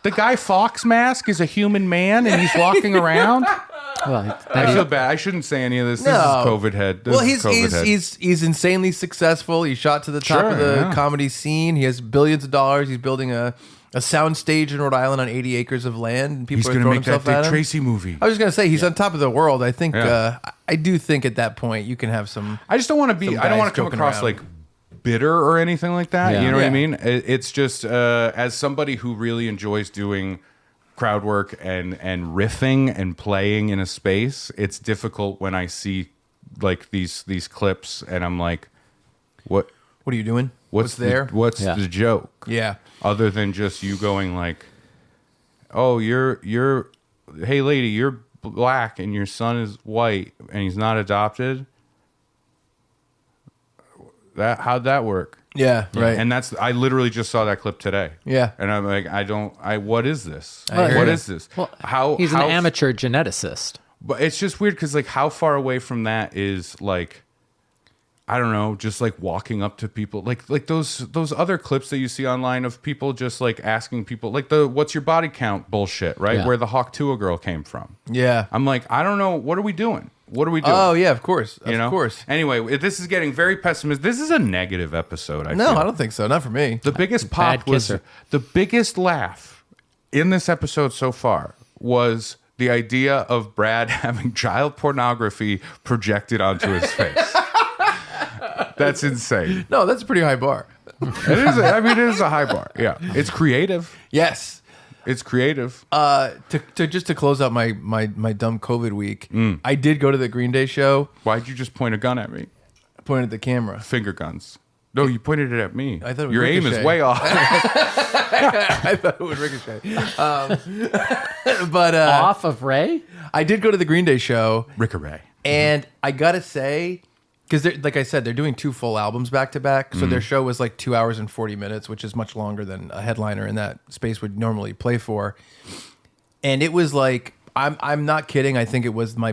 The Guy Fawkes mask is a human man and he's walking around. Well, I feel bad. I shouldn't say any of this. This is COVID head. This Well, is COVID head. he's insanely successful. He shot to the top of Sure, the yeah. comedy scene. He has billions of dollars. He's building a sound stage in Rhode Island on 80 acres of land. And people He's are going to throwing make that himself at Dick him. Tracy movie. I was just gonna say he's on top of the world. I think Yeah. I do think at that point you can have some. I just don't want to be. Some I don't guys want to come joking across around. like bitter or anything like that. Yeah. You know what I Yeah. mean? It's just as somebody who really enjoys doing crowd work and riffing and playing in a space. It's difficult when I see like these clips and I'm like, what? What are you doing? What's there? What's Yeah. the joke? Yeah. Other than just you going like, oh, you're hey lady, you're black and your son is white and he's not adopted. How'd that work? Yeah. Right. And I literally just saw that clip today. Yeah. And I'm like, what is this? I hear What you. is this? well, he's an amateur geneticist. But it's just weird because like how far away from that is like I don't know, just like walking up to people, like those other clips that you see online of people just like asking people, like the "what's your body count" bullshit, right? Yeah. Where the Hawk Tuah girl came from. Yeah. I'm like, I don't know, what are we doing? What are we doing? Oh yeah, of course, You know? of course. Anyway, this is getting very pessimistic. This is a negative episode. I No, feel. I don't think so. Not for me. The biggest Bad pop was kisser. the biggest laugh in this episode so far was the idea of Brad having child pornography projected onto his face. That's insane. No, that's a pretty high bar. It is. It is a high bar. Yeah, it's creative. Yes. It's creative. To close out my dumb COVID week, I did go to the Green Day show. Why'd you just point a gun at me? I pointed at the camera. Finger guns. No, you pointed it at me. I thought it was your aim is ricochet. way off. I thought it would ricochet. But Off of Ray? I did go to the Green Day show, Ricochet. and I gotta say, because like I said, they're doing 2 full albums back to back, so their show was like 2 hours and 40 minutes, which is much longer than a headliner in that space would normally play for. And it was like, I'm not kidding. I think it was my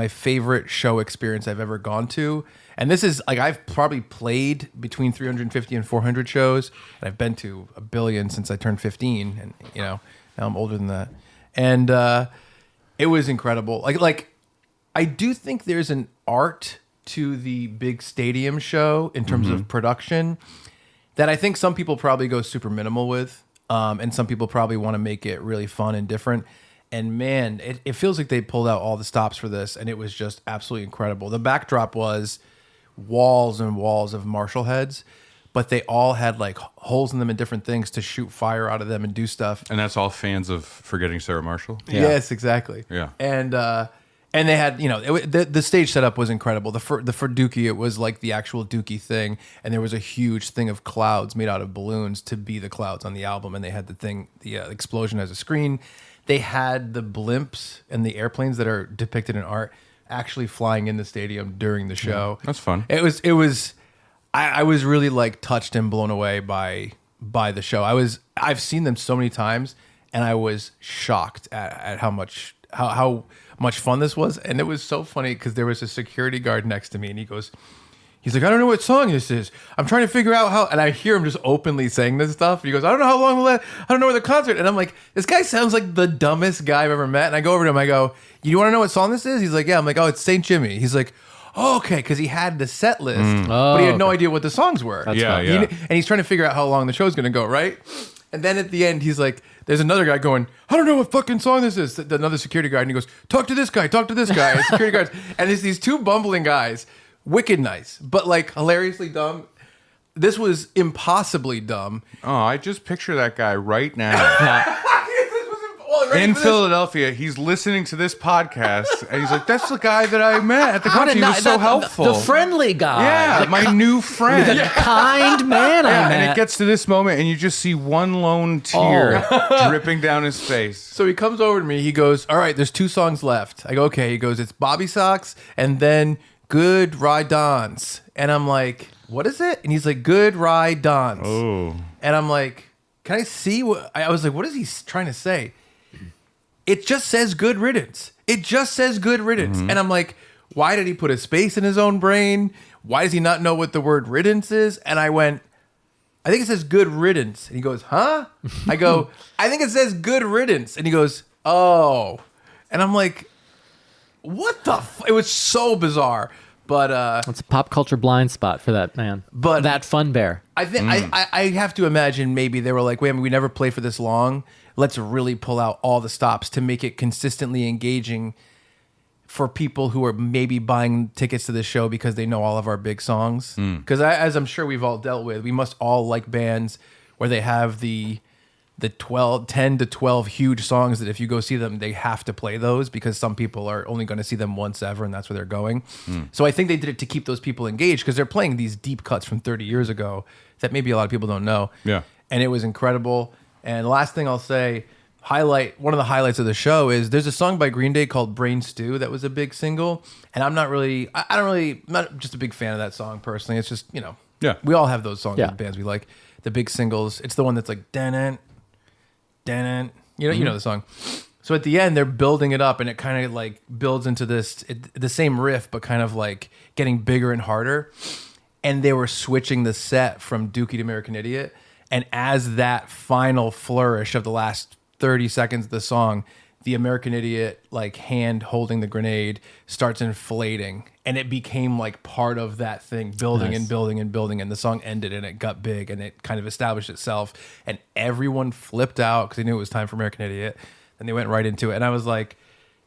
favorite show experience I've ever gone to. And this is like, I've probably played between 350 and 400 shows, and I've been to a billion since I turned 15, and now I'm older than that. And it was incredible. Like I do think there's an art to the big stadium show in terms of production that I think some people probably go super minimal with, and some people probably want to make it really fun and different. And man, it feels like they pulled out all the stops for this, and it was just absolutely incredible. The backdrop was walls and walls of Marshall heads, but they all had like holes in them and different things to shoot fire out of them and do stuff. And that's all fans of Forgetting Sarah Marshall? Yes, exactly. Yeah. And they had, the stage setup was incredible. For Dooke, it was like the actual Dooke thing, and there was a huge thing of clouds made out of balloons to be the clouds on the album, and they had the explosion as a screen. They had the blimps and the airplanes that are depicted in art actually flying in the stadium during the show. That's fun. It was. I was really like touched and blown away by the show. I've seen them so many times, and I was shocked at how much fun this was. And it was so funny because there was a security guard next to me, and he's like, I don't know what song this is. I'm trying to figure out how. And I hear him just openly saying this stuff. He goes, I don't know how long I don't know where the concert. And I'm like, this guy sounds like the dumbest guy I've ever met. And I go over to him, I go, you want to know what song this is? He's like, yeah. I'm like, oh, it's St. Jimmy. He's like, oh, okay, because he had the set list, but he had no idea what the songs were. That's Yeah, fun. yeah. And he's trying to figure out how long the show's going to go, right? And then at the end, he's like, there's another guy going, I don't know what fucking song this is. Another security guard. And he goes, talk to this guy. And security guards. And there's these 2 bumbling guys, wicked nice, but like hilariously dumb. This was impossibly dumb. Oh, I just picture that guy right now. In Philadelphia, he's listening to this podcast, and he's like, "That's the guy that I met at the concert. He was so helpful. The friendly guy. Yeah, my new friend. The kind man I met. And it gets to this moment, and you just see one lone tear dripping down his face. So he comes over to me. He goes, all right, there's 2 songs left. I go, okay. He goes, it's Bobby Socks and then Good Ride Dons. And I'm like, what is it? And he's like, Good Ride Dons. Oh. And I'm like, can I see what? I was like, what is he trying to say? It just says Good Riddance. It just says Good Riddance. And I'm like, why did he put a space in his own brain? Why does he not know what the word riddance is? And I went, I think it says Good Riddance. And he goes, huh? I go, I think it says Good Riddance. And he goes, oh. And I'm like, what the It was so bizarre. But It's a pop culture blind spot for that man. But- that fun bear. I think I have to imagine maybe they were like, wait, we never play for this long. Let's really pull out all the stops to make it consistently engaging for people who are maybe buying tickets to the show because they know all of our big songs. Because as I'm sure we've all dealt with, we must all like bands where they have the 10 to 12 huge songs that if you go see them, they have to play those because some people are only going to see them once ever and that's where they're going. So I think they did it to keep those people engaged because they're playing these deep cuts from 30 years ago that maybe a lot of people don't know. Yeah. And it was incredible. And the last thing I'll say, one of the highlights of the show is there's a song by Green Day called Brain Stew that was a big single. And I'm not just a big fan of that song personally. It's just, Yeah. we all have those songs Yeah. with bands we like. The big singles. It's the one that's like, you know the song. So at the end, they're building it up, and it kind of like builds into the same riff, but kind of like getting bigger and harder. And they were switching the set from Dookie to American Idiot. And as that final flourish of the last 30 seconds of the song, the American Idiot, like hand holding the grenade, starts inflating. And it became like part of that thing, building and building and building. And the song ended and it got big and it kind of established itself. And everyone flipped out because they knew it was time for American Idiot. And they went right into it. And I was like,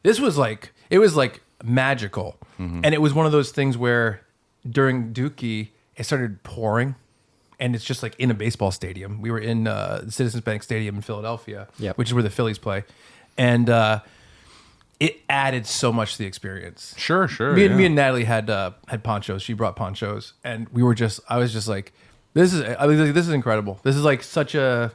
it was like magical. And it was one of those things where during Dookie, it started pouring. And it's just like in a baseball stadium. We were in the Citizens Bank Stadium in Philadelphia, which is where the Phillies play. And it added so much to the experience. Sure. Me and Natalie had ponchos. She brought ponchos. And I was just like, this is incredible. This is like such a...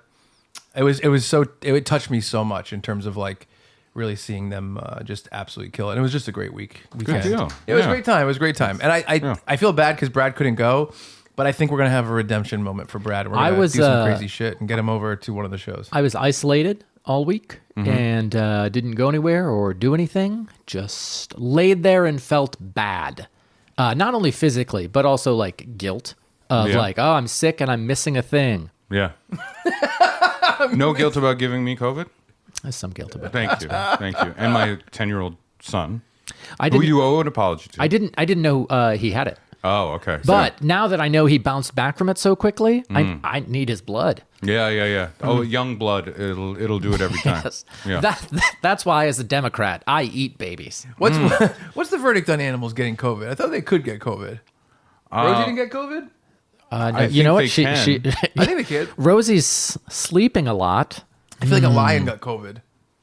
It touched me so much in terms of like really seeing them just absolutely kill it. And it was just a great weekend. Good deal. It was a great time. It was a great time. And I feel bad because Brad couldn't go, but I think we're gonna have a redemption moment for Brad. We're gonna do some crazy shit and get him over to one of the shows. I was isolated all week and didn't go anywhere or do anything. Just laid there and felt bad, not only physically but also like guilt of like, oh, I'm sick and I'm missing a thing. Yeah. No guilt about giving me COVID? There's some guilt about it. Thank you. And my 10-year-old son, who you owe an apology to. I didn't know he had it. Oh, okay. But now that I know he bounced back from it so quickly, I need his blood. Yeah. Oh, young blood, it'll do it every time. Yes. Yeah. That's why, as a Democrat, I eat babies. What's the verdict on animals getting COVID? I thought they could get COVID. Rosie didn't get COVID? No, you know what? I think they can. Rosie's sleeping a lot. I feel like a lion got COVID.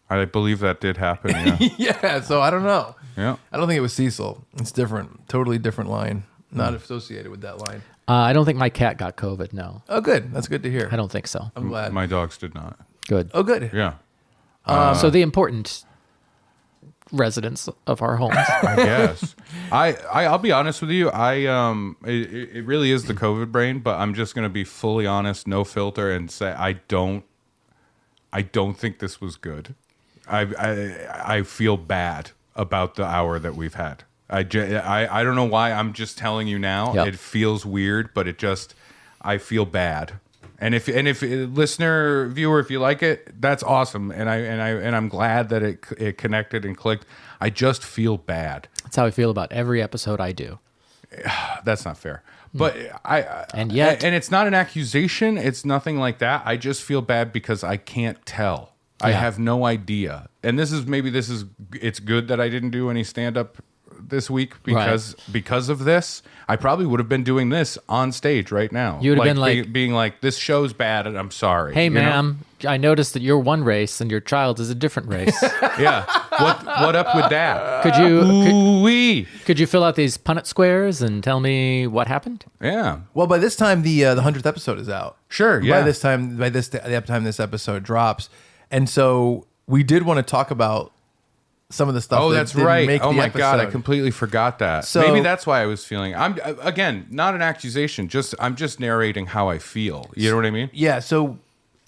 I believe that did happen, yeah. Yeah, so I don't know. Yeah. I don't think it was Cecil. It's different. Totally different lion. Not associated with that lion. I don't think my cat got COVID, no. Oh, good. That's good to hear. I don't think so. I'm glad. My dogs did not. Good. Oh, good. Yeah. So the important residents of our homes. I guess. I'll be honest with you. It really is the COVID brain, but I'm just gonna be fully honest, no filter, and say I don't think this was good. I feel bad about the hour that we've had. I don't know why. I'm just telling you now. Yep. It feels weird, but I feel bad. And if listener, viewer, if you like it, that's awesome. And I'm glad that it connected and clicked. I just feel bad. That's how I feel about every episode I do. That's not fair. But and it's not an accusation. It's nothing like that. I just feel bad because I can't tell. I have no idea. And it's good that I didn't do any stand up this week because of this. I probably would have been doing this on stage right now. You would have been like being like, this show's bad and I'm sorry. Hey, ma'am, I noticed that you're one race and your child is a different race. Yeah. What up with that? Could you fill out these Punnett squares and tell me what happened? Yeah. Well, by this time the 100th episode is out. Sure. Yeah. By the time this episode drops, and so we did want to talk about some of the stuff. Oh, that that's didn't right. Make Oh the my episode. God, I completely forgot that. So, maybe that's why I was feeling. I'm not an accusation. I'm just narrating how I feel. You know what I mean? Yeah. So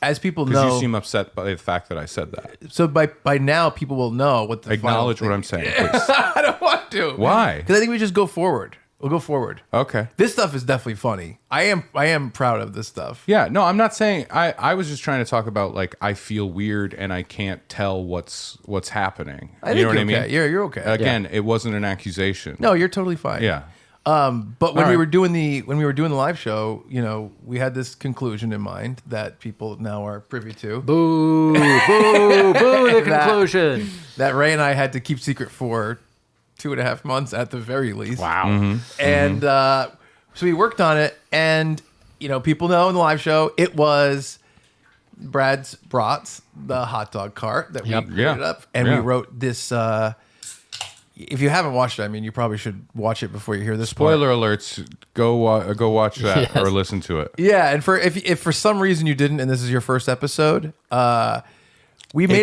as people know, because you seem upset by the fact that I said that. So by now, people will know what the acknowledge what I'm saying, please. I don't want to. Why? Because I think we just go forward. We'll go forward. Okay. This stuff is definitely funny. I am proud of this stuff. Yeah. No, I'm not saying. I was just trying to talk about like I feel weird and I can't tell what's happening. I think you know what I okay. mean? You're okay. Again, it wasn't an accusation. No, you're totally fine. Yeah. But when we were doing the live show, we had this conclusion in mind that people now are privy to. Boo, boo, boo, the conclusion. That Ray and I had to keep secret for 2.5 months at the very least. Wow. Mm-hmm. And so we worked on it, and people know in the live show it was Brad's Brats, the hot dog cart that we created up, and we wrote this. If you haven't watched it, I mean, you probably should watch it before you hear this. Spoiler alerts. Go watch that or listen to it. Yeah, and if for some reason you didn't, and this is your first episode, it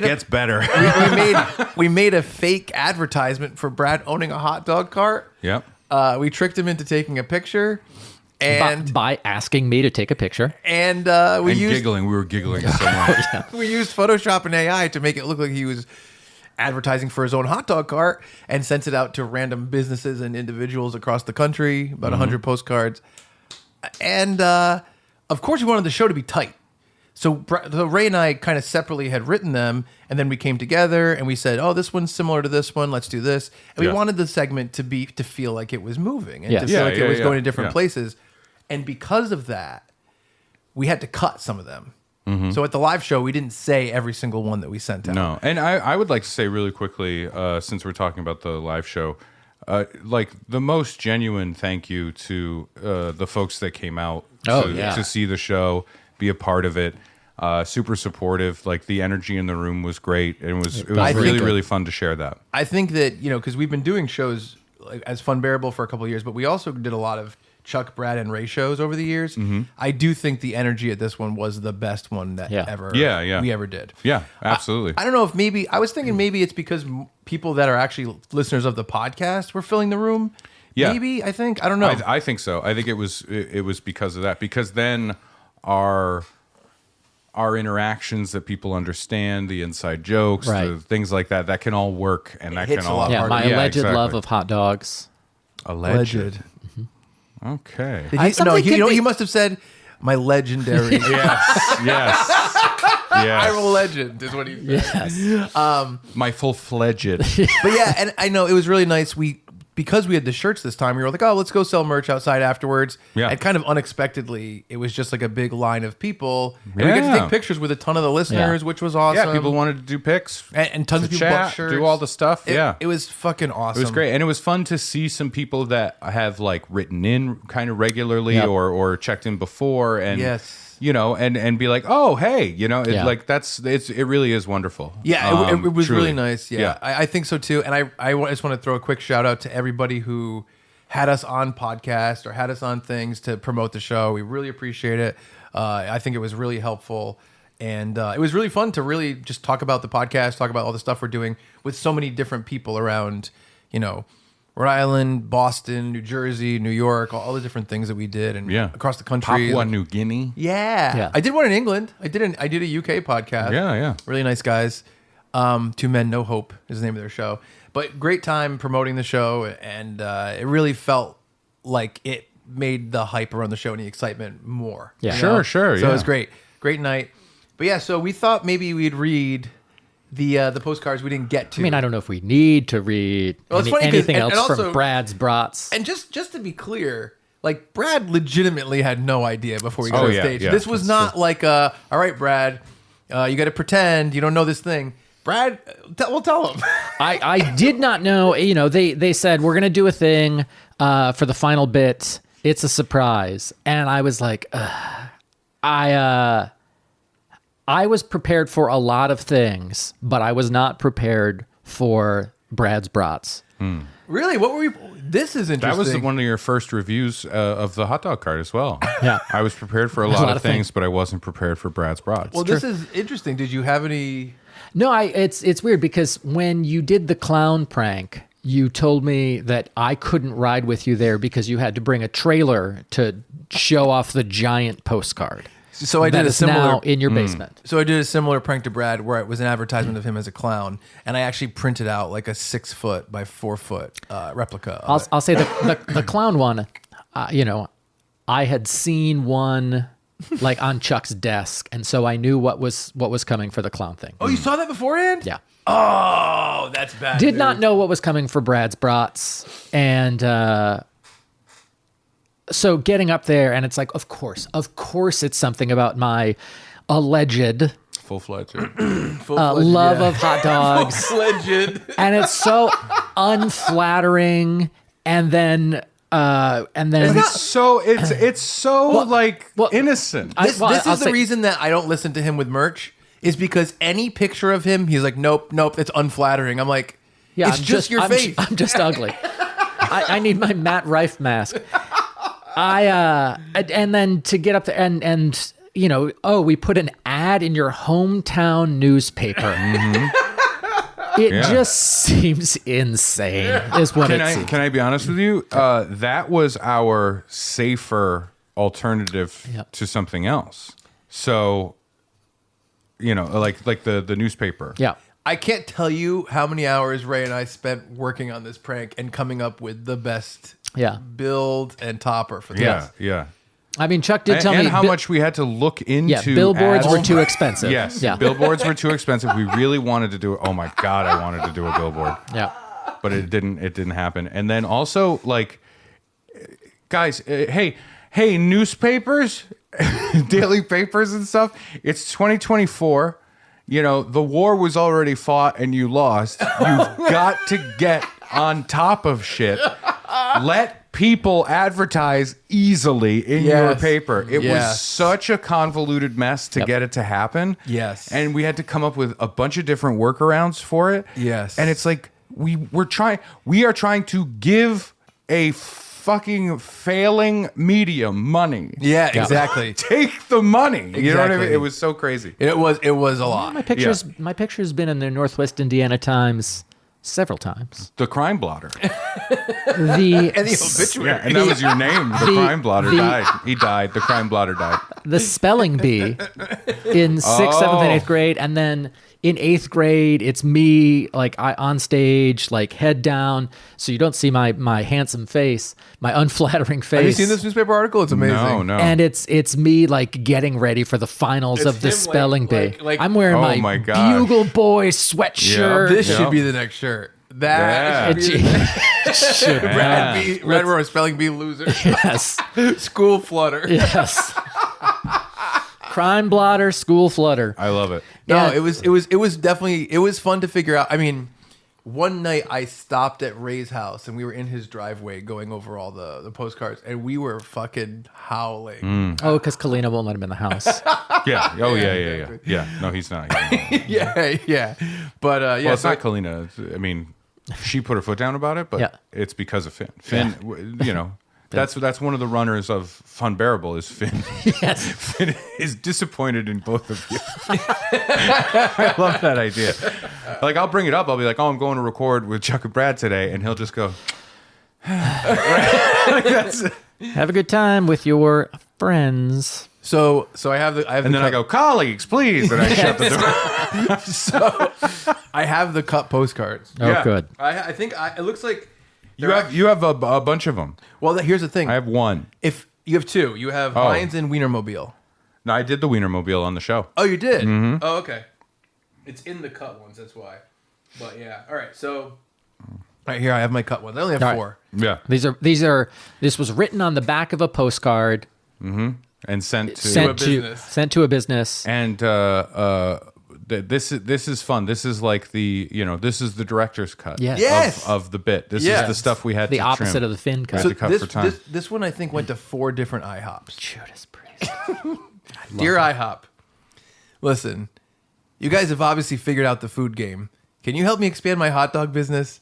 gets better. we made a fake advertisement for Brad owning a hot dog cart. Yep. We tricked him into taking a picture, and by asking me to take a picture, we used giggling. We were giggling so much. we used Photoshop and AI to make it look like he was advertising for his own hot dog cart and sent it out to random businesses and individuals across the country, about 100 postcards. And of course, we wanted the show to be tight. So Ray and I kind of separately had written them, and then we came together and we said, "Oh, this one's similar to this one. Let's do this." And we wanted the segment to feel like it was moving and to feel like it was going to different places. And because of that, we had to cut some of them. So at the live show, we didn't say every single one that we sent out. No, and I would like to say really quickly, since we're talking about the live show, like the most genuine thank you to the folks that came out to see the show, be a part of it. Super supportive. Like the energy in the room was great. And it was really fun to share that. I think that, because we've been doing shows as Funbearable for a couple of years, but we also did a lot of Chuck, Brad, and Ray shows over the years. I do think the energy at this one was the best one that we ever did. Yeah, absolutely. I don't know if I was thinking maybe it's because people that are actually listeners of the podcast were filling the room. Yeah. Maybe, I think. I don't know. I think so. I think it was because of that. Because then our interactions that people understand, the inside jokes, the things like that can all work, and that can all. Yeah, my alleged love of hot dogs. Alleged. Okay. He must have said my legendary. yes. I'm a legend, is what he said. Yes. My full-fledged. But yeah, and I know it was really nice. Because we had the shirts this time, we were like, oh, let's go sell merch outside afterwards. Yeah. And kind of unexpectedly, it was just like a big line of people. And we got to take pictures with a ton of the listeners, which was awesome. Yeah, people wanted to do pics. And tons of people bought shirts. Do all the stuff. It was fucking awesome. It was great. And it was fun to see some people that have like written in kind of regularly or checked in before. And and be like, oh, hey, it really is wonderful. Yeah, it was truly. really nice. Yeah. I think so too. And I just want to throw a quick shout out to everybody who had us on podcast or had us on things to promote the show. We really appreciate it. I think it was really helpful. And it was really fun to really just talk about the podcast, talk about all the stuff we're doing with so many different people around, Rhode Island, Boston, New Jersey, New York, all the different things that we did, and across the country. Papua New Guinea. Yeah. I did one in England. I did a UK podcast. Yeah. Really nice guys. Two Men, No Hope is the name of their show. But great time promoting the show, and it really felt like it made the hype around the show and the excitement more. Yeah, sure. So it was great night. But yeah, so we thought maybe we'd read the postcards we didn't get to. I mean, I don't know if we need to read anything else from Brad's Brats. And just to be clear, like Brad legitimately had no idea before we got on stage. Yeah, this was not like, all right, Brad, you got to pretend you don't know this thing. Brad, we'll tell him. I did not know. They said we're gonna do a thing for the final bit. It's a surprise, and I was like, I was prepared for a lot of things, but I was not prepared for Brad's Brats. Really? What were we? This is interesting. That was one of your first reviews of the hot dog cart as well. Yeah. I was prepared for a lot of things, but I wasn't prepared for Brad's Brats. Well, this is interesting. Did you have any? No, it's weird because when you did the clown prank, you told me that I couldn't ride with you there because you had to bring a trailer to show off the giant postcard. So I did a similar now in your basement. So I did a similar prank to Brad where it was an advertisement of him as a clown, and I actually printed out like a 6-foot by 4-foot replica. I'll say the clown one. I had seen one like on Chuck's desk, and so I knew what was coming for the clown thing. Oh, you saw that beforehand? Yeah. Oh, that's bad. Did not know what was coming for Brad's Brats, and so getting up there, and it's like, of course, it's something about my alleged full-fledged love of hot dogs, full-fledged, and it's so unflattering, and then it's so innocent. This is the reason that I don't listen to him with merch is because any picture of him, he's like, nope, it's unflattering. I'm like, yeah, it's just your face. I'm just ugly. I need my Matt Rife mask. And then to get up there and we put an ad in your hometown newspaper. It just seems insane is what it seems. Can I be honest with you? That was our safer alternative to something else. So, like the newspaper. Yeah. I can't tell you how many hours Ray and I spent working on this prank and coming up with the best build and topper for this. Yeah. I mean, Chuck did tell me and how much we had to look into. Yeah, billboards ads. were too expensive. Yes, yeah. billboards were too expensive. We really wanted to do it. Oh my god, I wanted to do a billboard. Yeah, but it didn't. It didn't happen. And then also, like, guys, hey, newspapers, daily papers and stuff. It's 2024. You know, the war was already fought and you lost. You've got to get on top of shit. Let people advertise easily in your paper. It was such a convoluted mess to get it to happen. Yes. And we had to come up with a bunch of different workarounds for it. Yes. And it's like we are trying to give a fucking failing medium money. Yeah, exactly. Take the money. You know what I mean? Exactly. It was so crazy. It was a lot. my picture's been in the Northwest Indiana Times several times. The crime blotter. The And the obituary. Yeah, and that was your name. The crime blotter died. He died. The crime blotter died. the spelling bee in 6th, 7th, and 8th grade, and then in 8th grade, it's me like on stage, like head down, so you don't see my handsome face, my unflattering face. Have you seen this newspaper article? It's amazing. No. And it's me like getting ready for the finals It's of the him, spelling bee. like- I'm wearing Oh my my gosh. Bugle Boy sweatshirt. This Yeah. should be the next shirt. That should be the Brad Roar spelling bee loser. Yes. School flutter. Yes. Crime blotter, school flutter. I love it. No, Yeah. it was definitely fun to figure out. I mean, one night I stopped at Ray's house and we were in his driveway going over all the postcards and we were fucking howling. Oh, because Kalina won't let him in the house. Yeah. Oh, yeah. Yeah. No, he's not. Yeah. But Well, it's not Kalina. I mean, she put her foot down about it, but Yeah. it's because of Finn. Finn, you know, that's one of the runners of Funbearable is Finn. Yes. Finn is disappointed in both of you. I love that idea. Like, I'll bring it up. I'll be like, oh, I'm going to record with Chuck and Brad today. And he'll just go, Have a good time with your friends. so I have and then I go, colleagues, please. And I shut the door. so I have the cut postcards. Oh, good. I think it looks like You have a bunch of them. well. Here's the thing. I have one. If you have two, you have Lions and Wienermobile. No, I did the Wienermobile on the show. Oh, you did? Mm-hmm. Oh, okay. It's in the cut ones, that's why. But yeah. All right, so right here I have my cut ones. I only have All right. 4. Yeah. This was written on the back of a postcard, And sent to sent to a business. And this is fun. This is like this is the director's cut. Yes. Yes. Of the bit. This Yes. is the stuff we had The to opposite trim. of the Finn cut. So- to cut for time. This one I think went to 4 different IHOPs. Judas Priest. Dear IHOP, listen, you guys have obviously figured out the food game. Can you help me expand my hot dog business?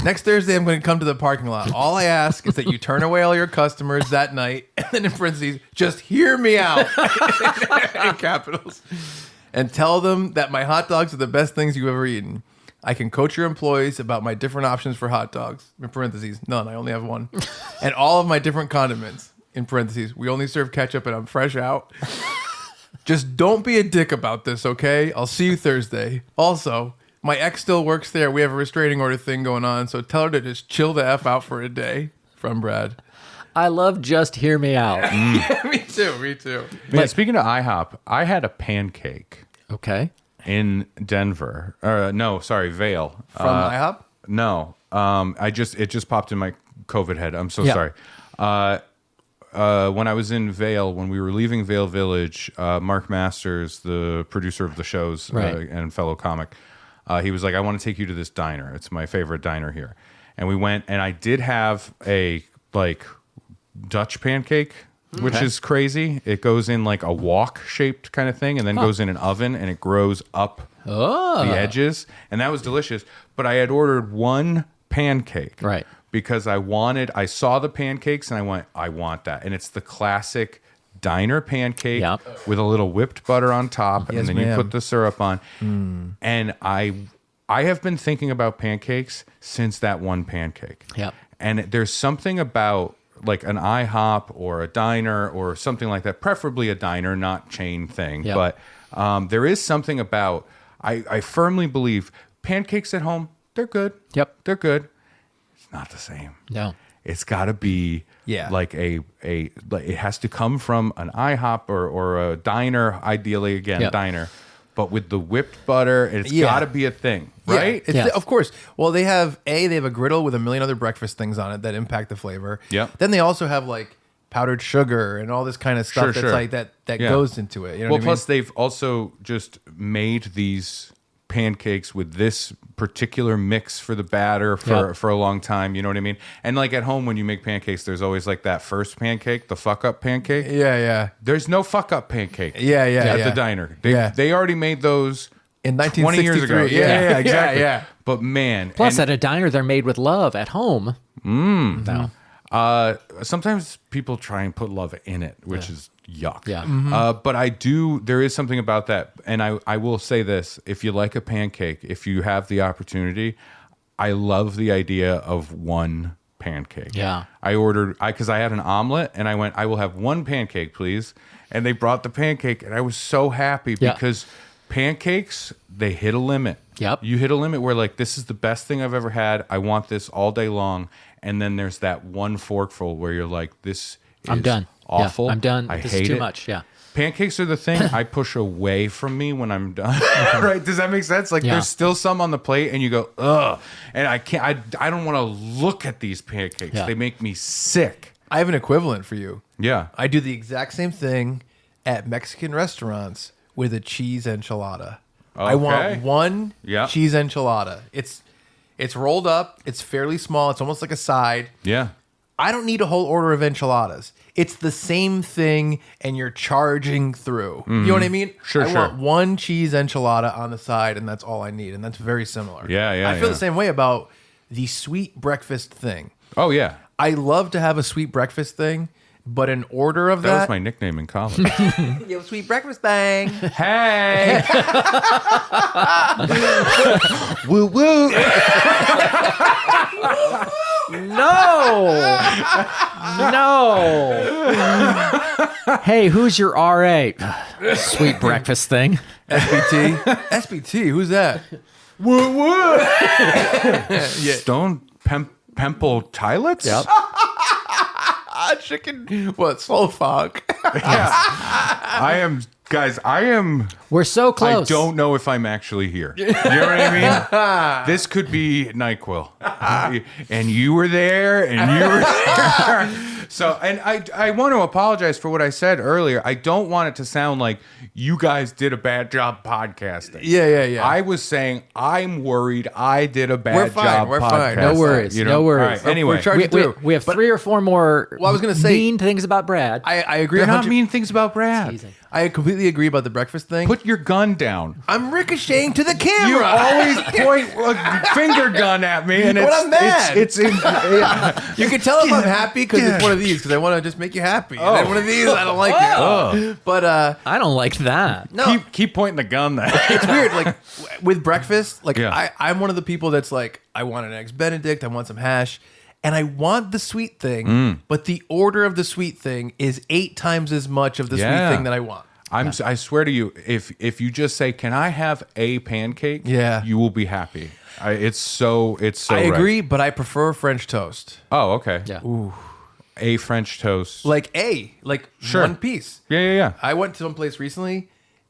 Next Thursday, I'm going to come to the parking lot. All I ask is that you turn away all your customers that night, and then in parentheses, just hear me out in capitals, and tell them that my hot dogs are the best things you've ever eaten. I can coach your employees about my different options for hot dogs. In parentheses, none. I only have one. And all of my different condiments. In parentheses, we only serve ketchup and I'm fresh out. Just don't be a dick about this, okay? I'll see you Thursday. Also, my ex still works there. We have a restraining order thing going on, so tell her to just chill the F out for a day. From Brad. I love just hear me out. Yeah, me too. Man, speaking of IHOP, I had a pancake Okay. in Denver. Vail. From IHOP? No. It just popped in my COVID head. I'm so Yeah. sorry. When I was in Vail, when we were leaving Vail Village, Mark Masters, the producer of the shows Right. and fellow comic, he was like, I want to take you to this diner. It's my favorite diner here. And we went, and I did have a Dutch pancake, which is crazy. It goes in like a wok shaped kind of thing and then goes in an oven and it grows up the edges. And that was delicious. But I had ordered one pancake. Right. Because I saw the pancakes and I went, I want that. And it's the classic diner pancake Yep. with a little whipped butter on top. Yes, and then you ma'am. put the syrup on. And I have been thinking about pancakes since that one pancake. Yep. And there's something about like an IHOP or a diner or something like that, preferably a diner, not chain thing. Yep. But there is something about, I firmly believe pancakes at home, they're good. Yep. They're good. It's not the same. No. It's got to be like it has to come from an IHOP or a diner, ideally a diner, but with the whipped butter, it's got to be a thing, right? Of course. Well, they have a griddle with a million other breakfast things on it that impact the flavor. Yep. Then they also have like powdered sugar and all this kind of stuff that's like that goes into it. You know what I mean? Plus they've also just made these pancakes with this particular mix for the batter for a long time, you know what I mean? And like at home when you make pancakes, there's always like that first pancake, the fuck up pancake. Yeah. There's no fuck up pancake. At the diner. They already made those in 20 years ago. Yeah, exactly. Yeah. But man, Plus, at a diner, they're made with love. At home, no. Sometimes people try and put love in it, which is yuck. Yeah. But there is something about that. And I will say this, if you like a pancake, if you have the opportunity, I love the idea of one pancake. Yeah. Because I had an omelet and I went, I will have one pancake, please. And they brought the pancake and I was so happy because pancakes, they hit a limit. Yep. You hit a limit where like, this is the best thing I've ever had. I want this all day long. And then there's that one forkful where you're like, this is I'm done. awful. Yeah, I'm done. I This hate is too it. much. Yeah. Pancakes are the thing I push away from me when I'm done. Right? Does that make sense? Like there's still some on the plate and you go, ugh. And I can't, I don't want to look at these pancakes. Yeah. They make me sick. I have an equivalent for you. Yeah. I do the exact same thing at Mexican restaurants with a cheese enchilada. I want one cheese enchilada. It's rolled up. It's fairly small. It's almost like a side. Yeah. I don't need a whole order of enchiladas. It's the same thing, and you're charging through. You know what I mean? Sure, I want one cheese enchilada on the side, and that's all I need. And that's very similar. Yeah. I feel the same way about the sweet breakfast thing. Oh, yeah. I love to have a sweet breakfast thing, but an order of That was my nickname in college. Yo, sweet breakfast thing. Hey. Woo woo. No. Hey, who's your RA? Sweet breakfast thing. SBT. SBT. Who's that? Woo woo. Stone Pemple Toilets? Yep. Chicken. What? Soul fog. I am. We're so close. I don't know if I'm actually here. You know what I mean? This could be NyQuil. And you were there, and you were there. So, and I want to apologize for what I said earlier. I don't want it to sound like you guys did a bad job podcasting. Yeah. I was saying I'm worried I did a bad job We're podcasting. fine. No worries. You know? No worries. All right, anyway, We're charging through. We have 3 or 4 more I was gonna say- mean things about Brad. I agree. they're not 100 mean things about Brad. Teasing. I completely agree about the breakfast thing. Put your gun down. I'm ricocheting to the camera. You always point a finger gun at me, and When I'm mad. It's in, You can tell if I'm happy because it's one of these, because I want to just make you happy. And then one of these, I don't like it. But I don't like that. no, keep pointing the gun there. it's weird. Like with breakfast, like Yeah. I'm one of the people that's like, I want an eggs Benedict, I want some hash, and I want the sweet thing, but the order of the sweet thing is 8 times as much of the Yeah. sweet thing that I want. I swear to you, if you just say, "Can I have a pancake?" Yeah. you will be happy. It's so. I right. agree, but I prefer French toast. Oh, okay. Yeah. A French toast. Like Sure. one piece. Yeah. I went to some place recently.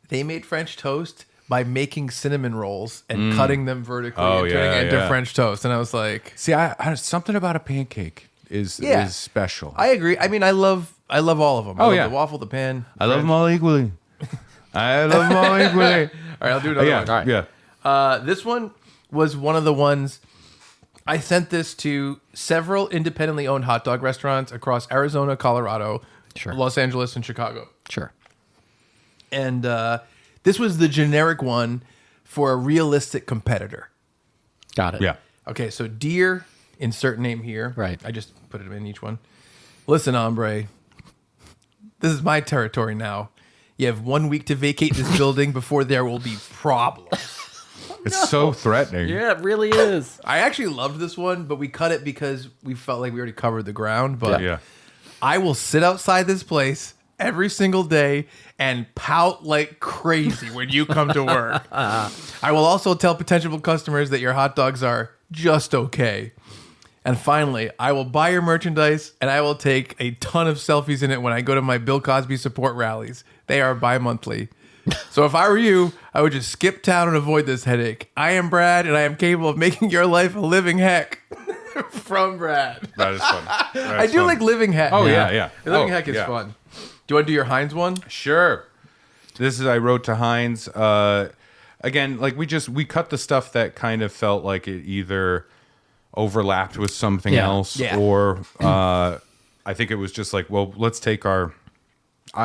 They made French toast by making cinnamon rolls and cutting them vertically and turning it into French toast. And I was like, See, I something about a pancake is special. I agree. I mean, I love all of them. I love yeah. the waffle, the pan. I love them all equally. I love them all equally. All right, I'll do another Yeah. one. All right. Yeah. This one was one of the ones I sent this to several independently owned hot dog restaurants across Arizona, Colorado, Los Angeles, and Chicago. Sure. And this was the generic one for a realistic competitor. Got it. Yeah. Okay, so dear, insert name here. Right. I just put it in each one. Listen, hombre, this is my territory now. You have 1 week to vacate this building before there will be problems. It's so threatening. Yeah, it really is. I actually loved this one, but we cut it because we felt like we already covered the ground. But Yeah. I will sit outside this place every single day and pout like crazy when you come to work. I will also tell potential customers that your hot dogs are just okay. And finally, I will buy your merchandise and I will take a ton of selfies in it when I go to my Bill Cosby support rallies. They are bi-monthly. So if I were you, I would just skip town and avoid this headache. I am Brad, and I am capable of making your life a living heck. From Brad. That is fun. I do like living heck. Oh, yeah. Living heck is fun. Do you want to do your Heinz one? Sure. This is I wrote to Heinz. Again, like we cut the stuff that kind of felt like it either overlapped with something else, or I think it was just like, well, let's take our.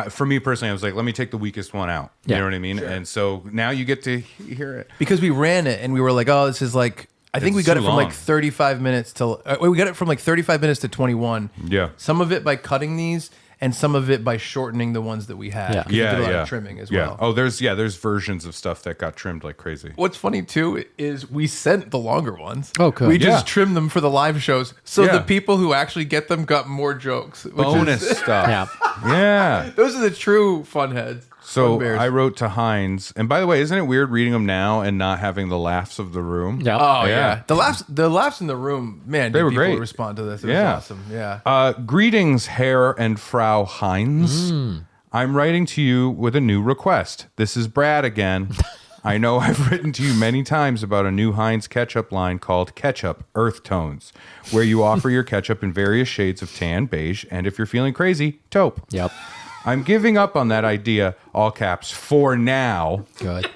For me personally, I was like, let me take the weakest one out. You know what I mean? Sure. And so now you get to hear it. Because we ran it and we were like, oh, this is like, I think we got it from like 35 minutes to, we got it from like 35 minutes to 21. Yeah. Some of it by cutting these and some of it by shortening the ones that we had. Yeah. We did a lot of trimming as well. Oh, there's versions of stuff that got trimmed like crazy. What's funny too is we sent the longer ones. Oh, cool. We just trimmed them for the live shows. So Yeah. the people who actually get them got more jokes. Which Bonus is, stuff. Yeah. Yeah. those are the true fun heads. So Funbears. I wrote to Heinz, and by the way, isn't it weird reading them now and not having the laughs of the room? Yeah. Oh Yeah. yeah. The laughs in the room, man, They were people great. respond to this. It was awesome. Yeah. Greetings, Herr and Frau Heinz. I'm writing to you with a new request. This is Brad again. I know I've written to you many times about a new Heinz ketchup line called Ketchup Earth Tones, where you offer your ketchup in various shades of tan, beige, and if you're feeling crazy, taupe. Yep. I'm giving up on that idea, all caps, for now. Good.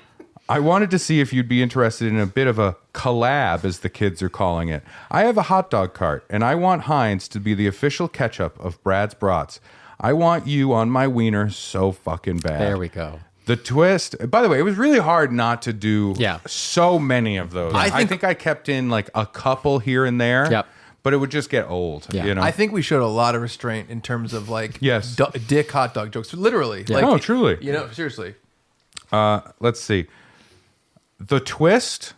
I wanted to see if you'd be interested in a bit of a collab, as the kids are calling it. I have a hot dog cart, and I want Heinz to be the official ketchup of Brad's Brats. I want you on my wiener so fucking bad. There we go. The twist, by the way, it was really hard not to do Yeah. so many of those. I think I kept in like a couple here and there. Yep. But it would just get old, Yeah. you know? I think we showed a lot of restraint in terms of like Yes. dick hot dog jokes. Literally. Yeah. Like, Oh, truly. You know, seriously. Let's see. The twist,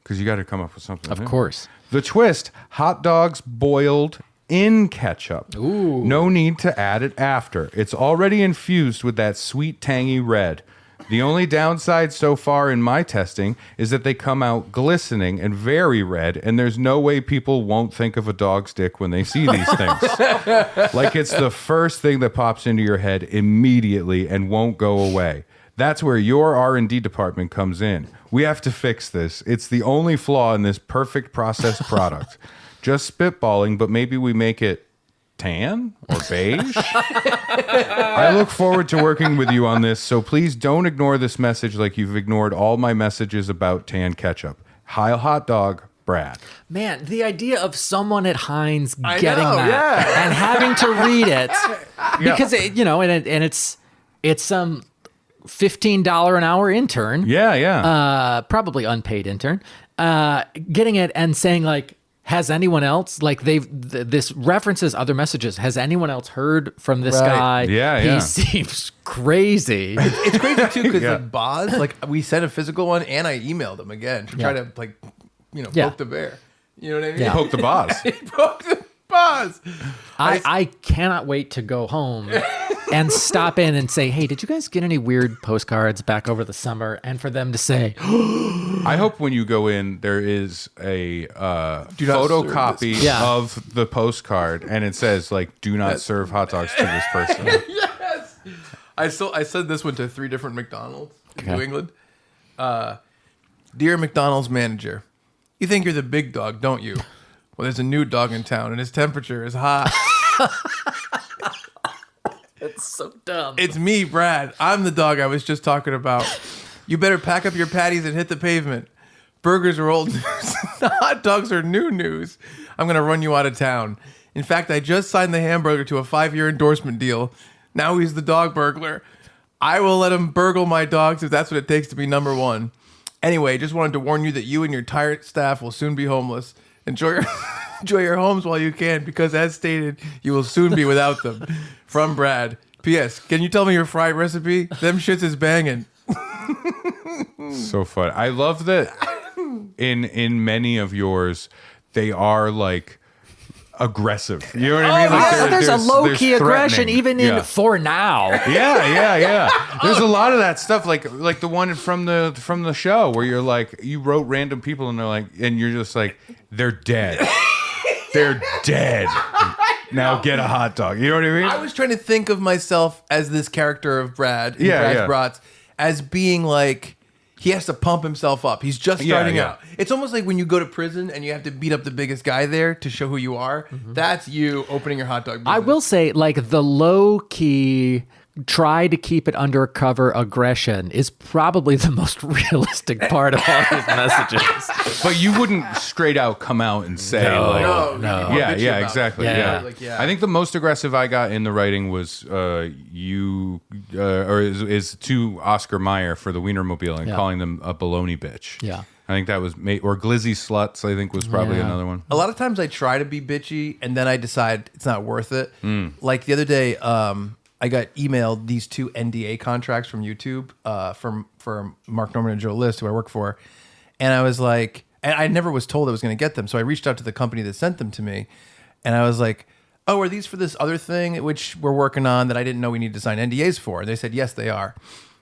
because you got to come up with something. Of new. course. The twist, hot dogs boiled in ketchup. Ooh. No need to add it after. It's already infused with that sweet, tangy red. The only downside so far in my testing is that they come out glistening and very red, and there's no way people won't think of a dog's dick when they see these things. Like it's the first thing that pops into your head immediately and won't go away. That's where your R&D department comes in. We have to fix this. It's the only flaw in this perfect processed product. Just spitballing, but maybe we make it tan or beige? I look forward to working with you on this, so please don't ignore this message like you've ignored all my messages about tan ketchup. Hi, hot dog, Brad. Man, the idea of someone at Heinz I getting know, that yeah. and having to read it because it, you know, and it's some $15 an hour intern, Yeah. probably unpaid intern, getting it and saying like, has anyone else like this references other messages? Has anyone else heard from this guy? Yeah, he yeah. seems crazy. It's crazy too because Yeah. like Boz, like we sent a physical one and I emailed him again to try to like, you know, Yeah. poke the bear. You know what I mean? Yeah. Poke the boss. He poked the Boz. I cannot wait to go home and stop in and say, hey, did you guys get any weird postcards back over the summer? And for them to say, I hope when you go in, there is a not photocopy serve this. Yeah. of the postcard, and it says like, "Do not serve hot dogs to this person." Yes. I said this one to 3 different McDonald's in Okay. New England. Dear McDonald's manager, you think you're the big dog, don't you? Well, there's a new dog in town, and his temperature is hot. it's so dumb. It's me, Brad. I'm the dog I was just talking about. You better pack up your patties and hit the pavement. Burgers are old news. The hot dogs are new news. I'm going to run you out of town. In fact, I just signed the hamburger to a 5-year endorsement deal. Now he's the dog burglar. I will let him burgle my dogs if that's what it takes to be number one. Anyway, just wanted to warn you that you and your tired staff will soon be homeless. Enjoy your homes while you can, because as stated, you will soon be without them. From Brad. P.S. Can you tell me your fry recipe? Them shits is banging. So fun. I love that in many of yours, they are like aggressive. You know what I mean? Like there's a low key aggression threatening. even in For Now. Yeah. There's a lot of that stuff, like the one from the show where you're like, you wrote random people and they're like, and you're just like, they're dead. They're dead. Now get a hot dog. You know what I mean? I was trying to think of myself as this character of Brad in Brad's Brats as being like, he has to pump himself up. He's just starting out. It's almost like when you go to prison and you have to beat up the biggest guy there to show who you are. That's you opening your hot dog business. I will say, like, the low key try to keep it undercover aggression is probably the most realistic part of all these messages. But you wouldn't straight out come out and say, No. Yeah, exactly. Yeah. Like, I think the most aggressive I got in the writing was is to Oscar Mayer for the Wienermobile and calling them a baloney bitch. Yeah. I think that was or Glizzy Sluts, I think was probably another one. A lot of times I try to be bitchy and then I decide it's not worth it. Like the other day, I got emailed these 2 NDA contracts from YouTube from Mark Norman and Joe List, who I work for. And I was like, and I never was told I was going to get them. So I reached out to the company that sent them to me. And I was like, oh, are these for this other thing which we're working on that I didn't know we needed to sign NDAs for? And they said, yes, they are.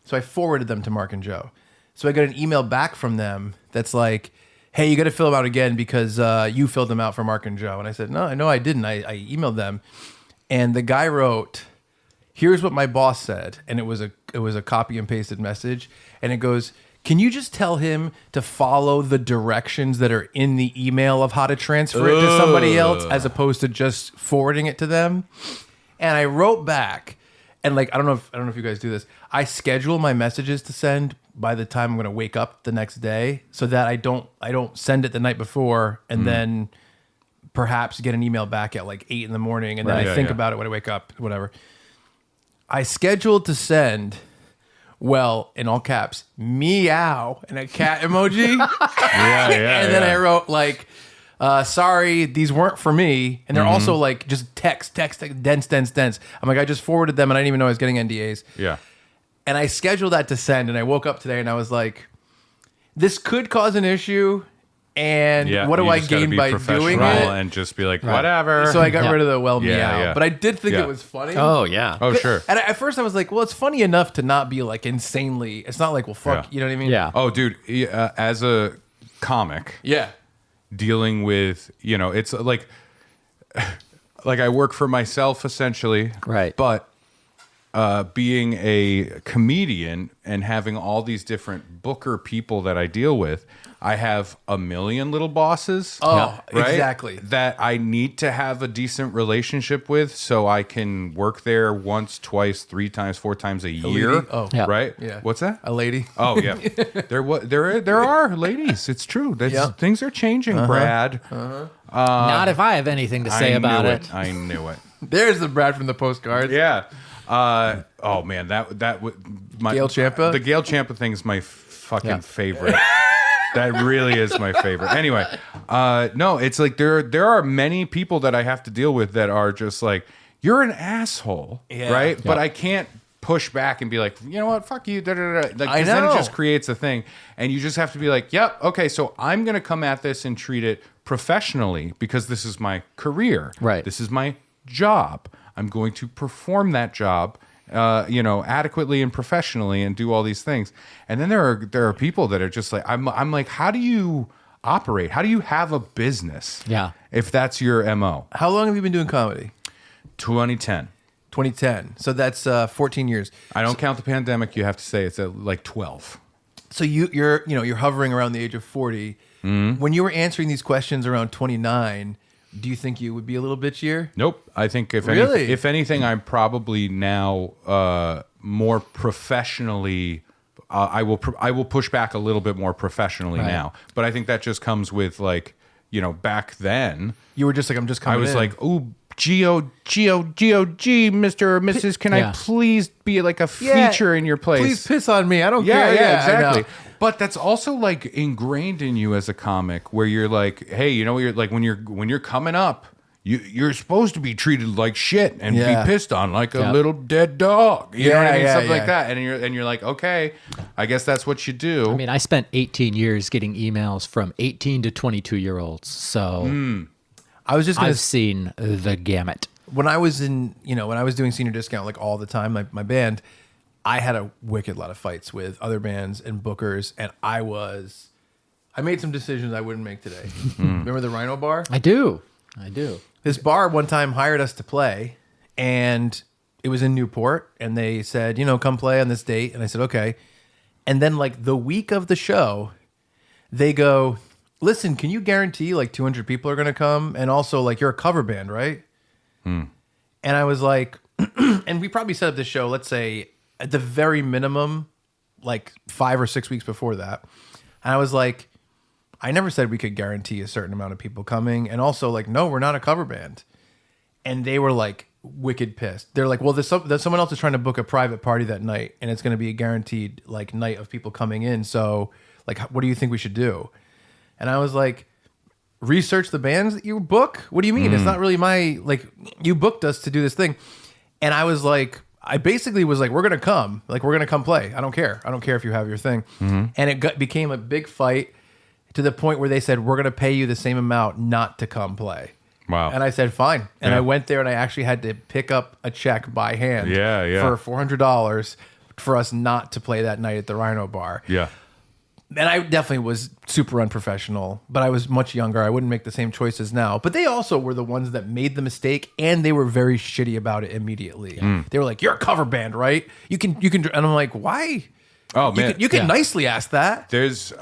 So I forwarded them to Mark and Joe. So I got an email back from them that's like, hey, you got to fill them out again because you filled them out for Mark and Joe. And I said, no, I didn't. I emailed them. And the guy wrote, here's what my boss said. And it was a copy and pasted message. And it goes, can you just tell him to follow the directions that are in the email of how to transfer it to somebody else as opposed to just forwarding it to them? And I wrote back, and like, I don't know if you guys do this. I schedule my messages to send by the time I'm going to wake up the next day so that I don't send it the night before and then perhaps get an email back at like 8 a.m. and then I think about it when I wake up, whatever. I scheduled to send, well, in all caps, meow and a cat emoji. And then I wrote like, sorry, these weren't for me. And they're also like just text, dense. I'm like, I just forwarded them and I didn't even know I was getting NDAs. Yeah. And I scheduled that to send and I woke up today and I was like, this could cause an issue. And what do I gain by doing it? And just be like, whatever. So I got rid of the meow. Yeah. But I did think it was funny. Oh, yeah. Oh, sure. And at first I was like, well, it's funny enough to not be like insanely. It's not like, well, fuck. You know what I mean? Yeah. Oh, dude, as a comic, Yeah. dealing with, it's like I work for myself essentially. Right. But being a comedian and having all these different booker people that I deal with, I have a million little bosses. Oh, right? exactly. That I need to have a decent relationship with so I can work there once, twice, 3 times, 4 times a year. lady? Oh. Yeah. Right? Yeah. What's that? A lady. Oh yeah, there are ladies. It's true. Things are changing, Brad. Not if I have anything to say about it. I knew it. There's the Brad from the postcards. Yeah. Oh man, that my Gail Ciampa? The Gail Ciampa thing is my fucking favorite. That really is my favorite. Anyway, no, it's like there are many people that I have to deal with that are just like, you're an asshole, right? But I can't push back and be like, you know what, fuck you. Like, I know. then it just creates a thing, and you just have to be like, yep, okay, so I'm gonna come at this and treat it professionally because this is my career, right? This is my job. I'm going to perform that job, adequately and professionally, and do all these things. And then there are people that are just like, I'm like, how do you operate? How do you have a business? Yeah. If that's your MO. How long have you been doing comedy? 2010. 2010. So that's 14 years. I don't count the pandemic. You have to say it's at like 12. So you're hovering around the age of 40. When you were answering these questions around 29, do you think you would be a little bitchier? Nope. I think if anything, I'm probably now more professionally. I will push back a little bit more professionally now. But I think that just comes with like, back then You were just like, I'm just coming. I was in. like, ooh, G-O-G, Mr. or Mrs. Can I please be like a feature in your place? Please piss on me. I don't Yeah, care. yeah, I know. exactly. But that's also like ingrained in you as a comic, where you're like, hey, you're like when you're coming up, you're supposed to be treated like shit and be pissed on like a little dead dog. You know what I mean? Something like that. And you're like, okay, I guess that's what you do. I mean, I spent 18 years getting emails from 18 to 22-year-olds. So I was just gonna I've seen the gamut. when I was doing senior discount like all the time, my band, I had a wicked lot of fights with other bands and bookers, and I made some decisions I wouldn't make today. Remember the Rhino Bar? I do. This bar one time hired us to play, and it was in Newport, and they said, come play on this date, and I said, okay. And then like the week of the show, they go, listen, can you guarantee like 200 people are going to come? And also like you're a cover band, right? And I was like, and we probably set up this show, let's say at the very minimum, like 5 or 6 weeks before that. And I was like, I never said we could guarantee a certain amount of people coming. And also like, no, we're not a cover band. And they were like wicked pissed. They're like, well, there's someone else is trying to book a private party that night, and it's going to be a guaranteed like night of people coming in. So like, what do you think we should do? And I was like, research the bands that you book? What do you mean? It's not really you booked us to do this thing. And I was like, I basically was like, we're going to come. Like, we're going to come play. I don't care. I don't care if you have your thing. And it became a big fight to the point where they said, we're going to pay you the same amount not to come play. Wow. And I said, fine. And I went there and I actually had to pick up a check by hand for $400 for us not to play that night at the Rhino Bar. Yeah. And I definitely was super unprofessional, but I was much younger. I wouldn't make the same choices now. But they also were the ones that made the mistake, and they were very shitty about it immediately. They were like, "You're a cover band, right? You can." And I'm like, "Why? Oh man, you can nicely ask that." There's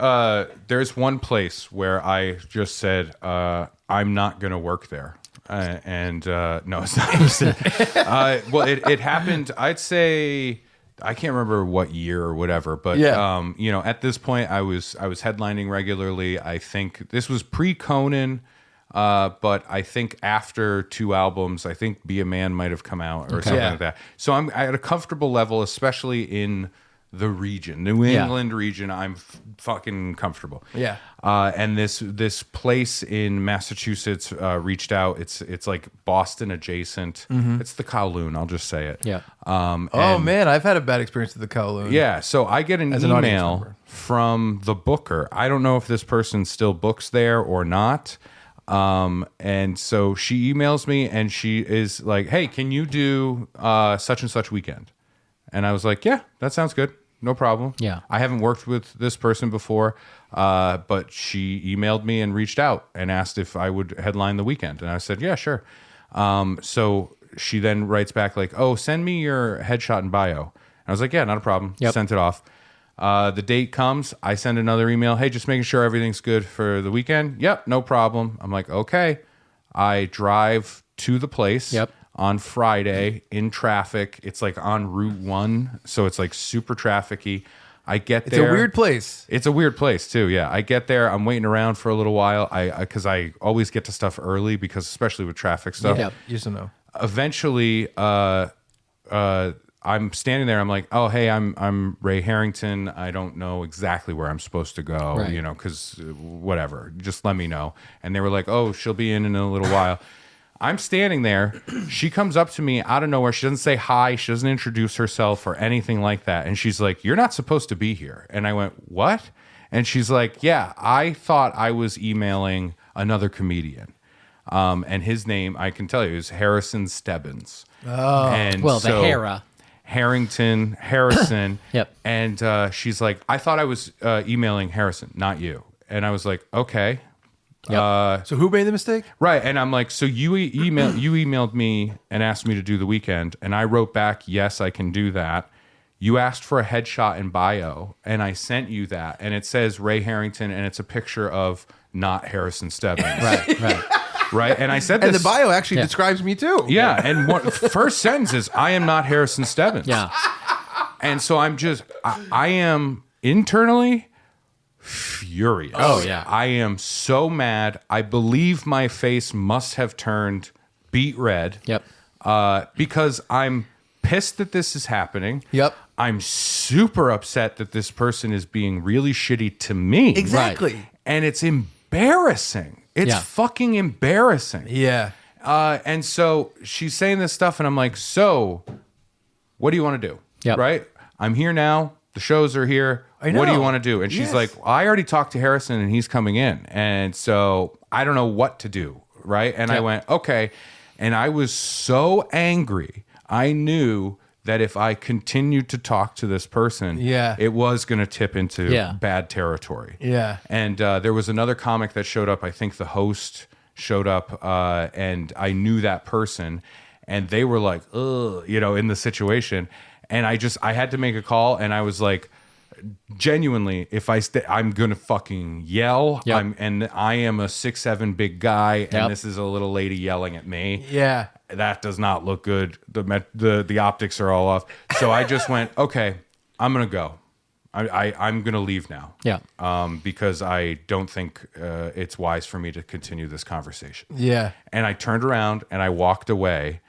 one place where I just said I'm not going to work there, and no, it's not. Well, it happened. I'd say. I can't remember what year or whatever, but at this point I was headlining regularly. I think this was pre-Conan, but I think after 2 albums, I think Be a Man might have come out or something like that. So I'm at a comfortable level, especially in the region, New England region. I'm fucking comfortable. Yeah. And this place in Massachusetts reached out. It's like Boston adjacent. It's the Kowloon. I'll just say it. Yeah. Man, I've had a bad experience with the Kowloon. Yeah. So I get an email from the booker. I don't know if this person still books there or not. And so she emails me and she is like, "Hey, can you do such and such weekend?" And I was like, "Yeah, that sounds good. No problem." Yeah. I haven't worked with this person before, but she emailed me and reached out and asked if I would headline the weekend. And I said, "Yeah, sure." So she then writes back like, "Oh, send me your headshot and bio." And I was like, "Yeah, not a problem." Yep. Sent it off. The date comes. I send another email. "Hey, just making sure everything's good for the weekend." "Yep, no problem." I'm like, "Okay." I drive to the place. Yep. On Friday in traffic. It's like on Route 1, so it's like super trafficy. I get there. It's a weird place. It's a weird place too. Yeah, I get there. I'm waiting around for a little while. Because I always get to stuff early because especially with traffic stuff. Yeah, you just know. Eventually, I'm standing there. I'm like, "Oh, hey, I'm Ray Harrington. I don't know exactly where I'm supposed to go. Right. Because whatever. Just let me know." And they were like, "Oh, she'll be in a little while." I'm standing there. She comes up to me out of nowhere. She doesn't say hi. She doesn't introduce herself or anything like that. And she's like, "You're not supposed to be here." And I went, "What?" And she's like, "Yeah, I thought I was emailing another comedian." And his name, I can tell you, is Harrison Stebbins. Oh. And Well, so, the Hera. Harrison. Yep. And she's like, "I thought I was emailing Harrison, not you." And I was like, "Okay." Yep. So who made the mistake? Right. And I'm like, "So you emailed me and asked me to do the weekend." And I wrote back, "Yes, I can do that." You asked for a headshot and bio, and I sent you that. And it says Ray Harrington, and it's a picture of not Harrison Stebbins. Right. Right. And I said this. And the bio actually describes me too. Yeah. And first sentence is, "I am not Harrison Stebbins." Yeah. And so I am internally furious. Oh, yeah. I am so mad. I believe my face must have turned beet red. Yep. Because I'm pissed that this is happening. Yep. I'm super upset that this person is being really shitty to me. Exactly. And it's embarrassing. It's fucking embarrassing. Yeah. And so she's saying this stuff, and I'm like, "So, what do you want to do?" Yep. Right? "I'm here now. The shows are here. I know. What do you want to do?" And she's Yes. like, "I already talked to Harrison, and he's coming in. And so I don't know what to do." right? And I went, okay. And I was so angry. I knew that if I continued to talk to this person, it was going to tip into bad territory. Yeah. And there was another comic that showed up. I think the host showed up, and I knew that person, and they were like, ugh, in the situation. And I had to make a call, and I was like, genuinely, if I'm gonna fucking yell. And I am a 6'7" big guy, and this is a little lady yelling at me. Yeah, that does not look good. The optics are all off. So I just went, okay, I'm gonna go. I'm gonna leave now. Yeah. Because I don't think it's wise for me to continue this conversation. Yeah. And I turned around and I walked away.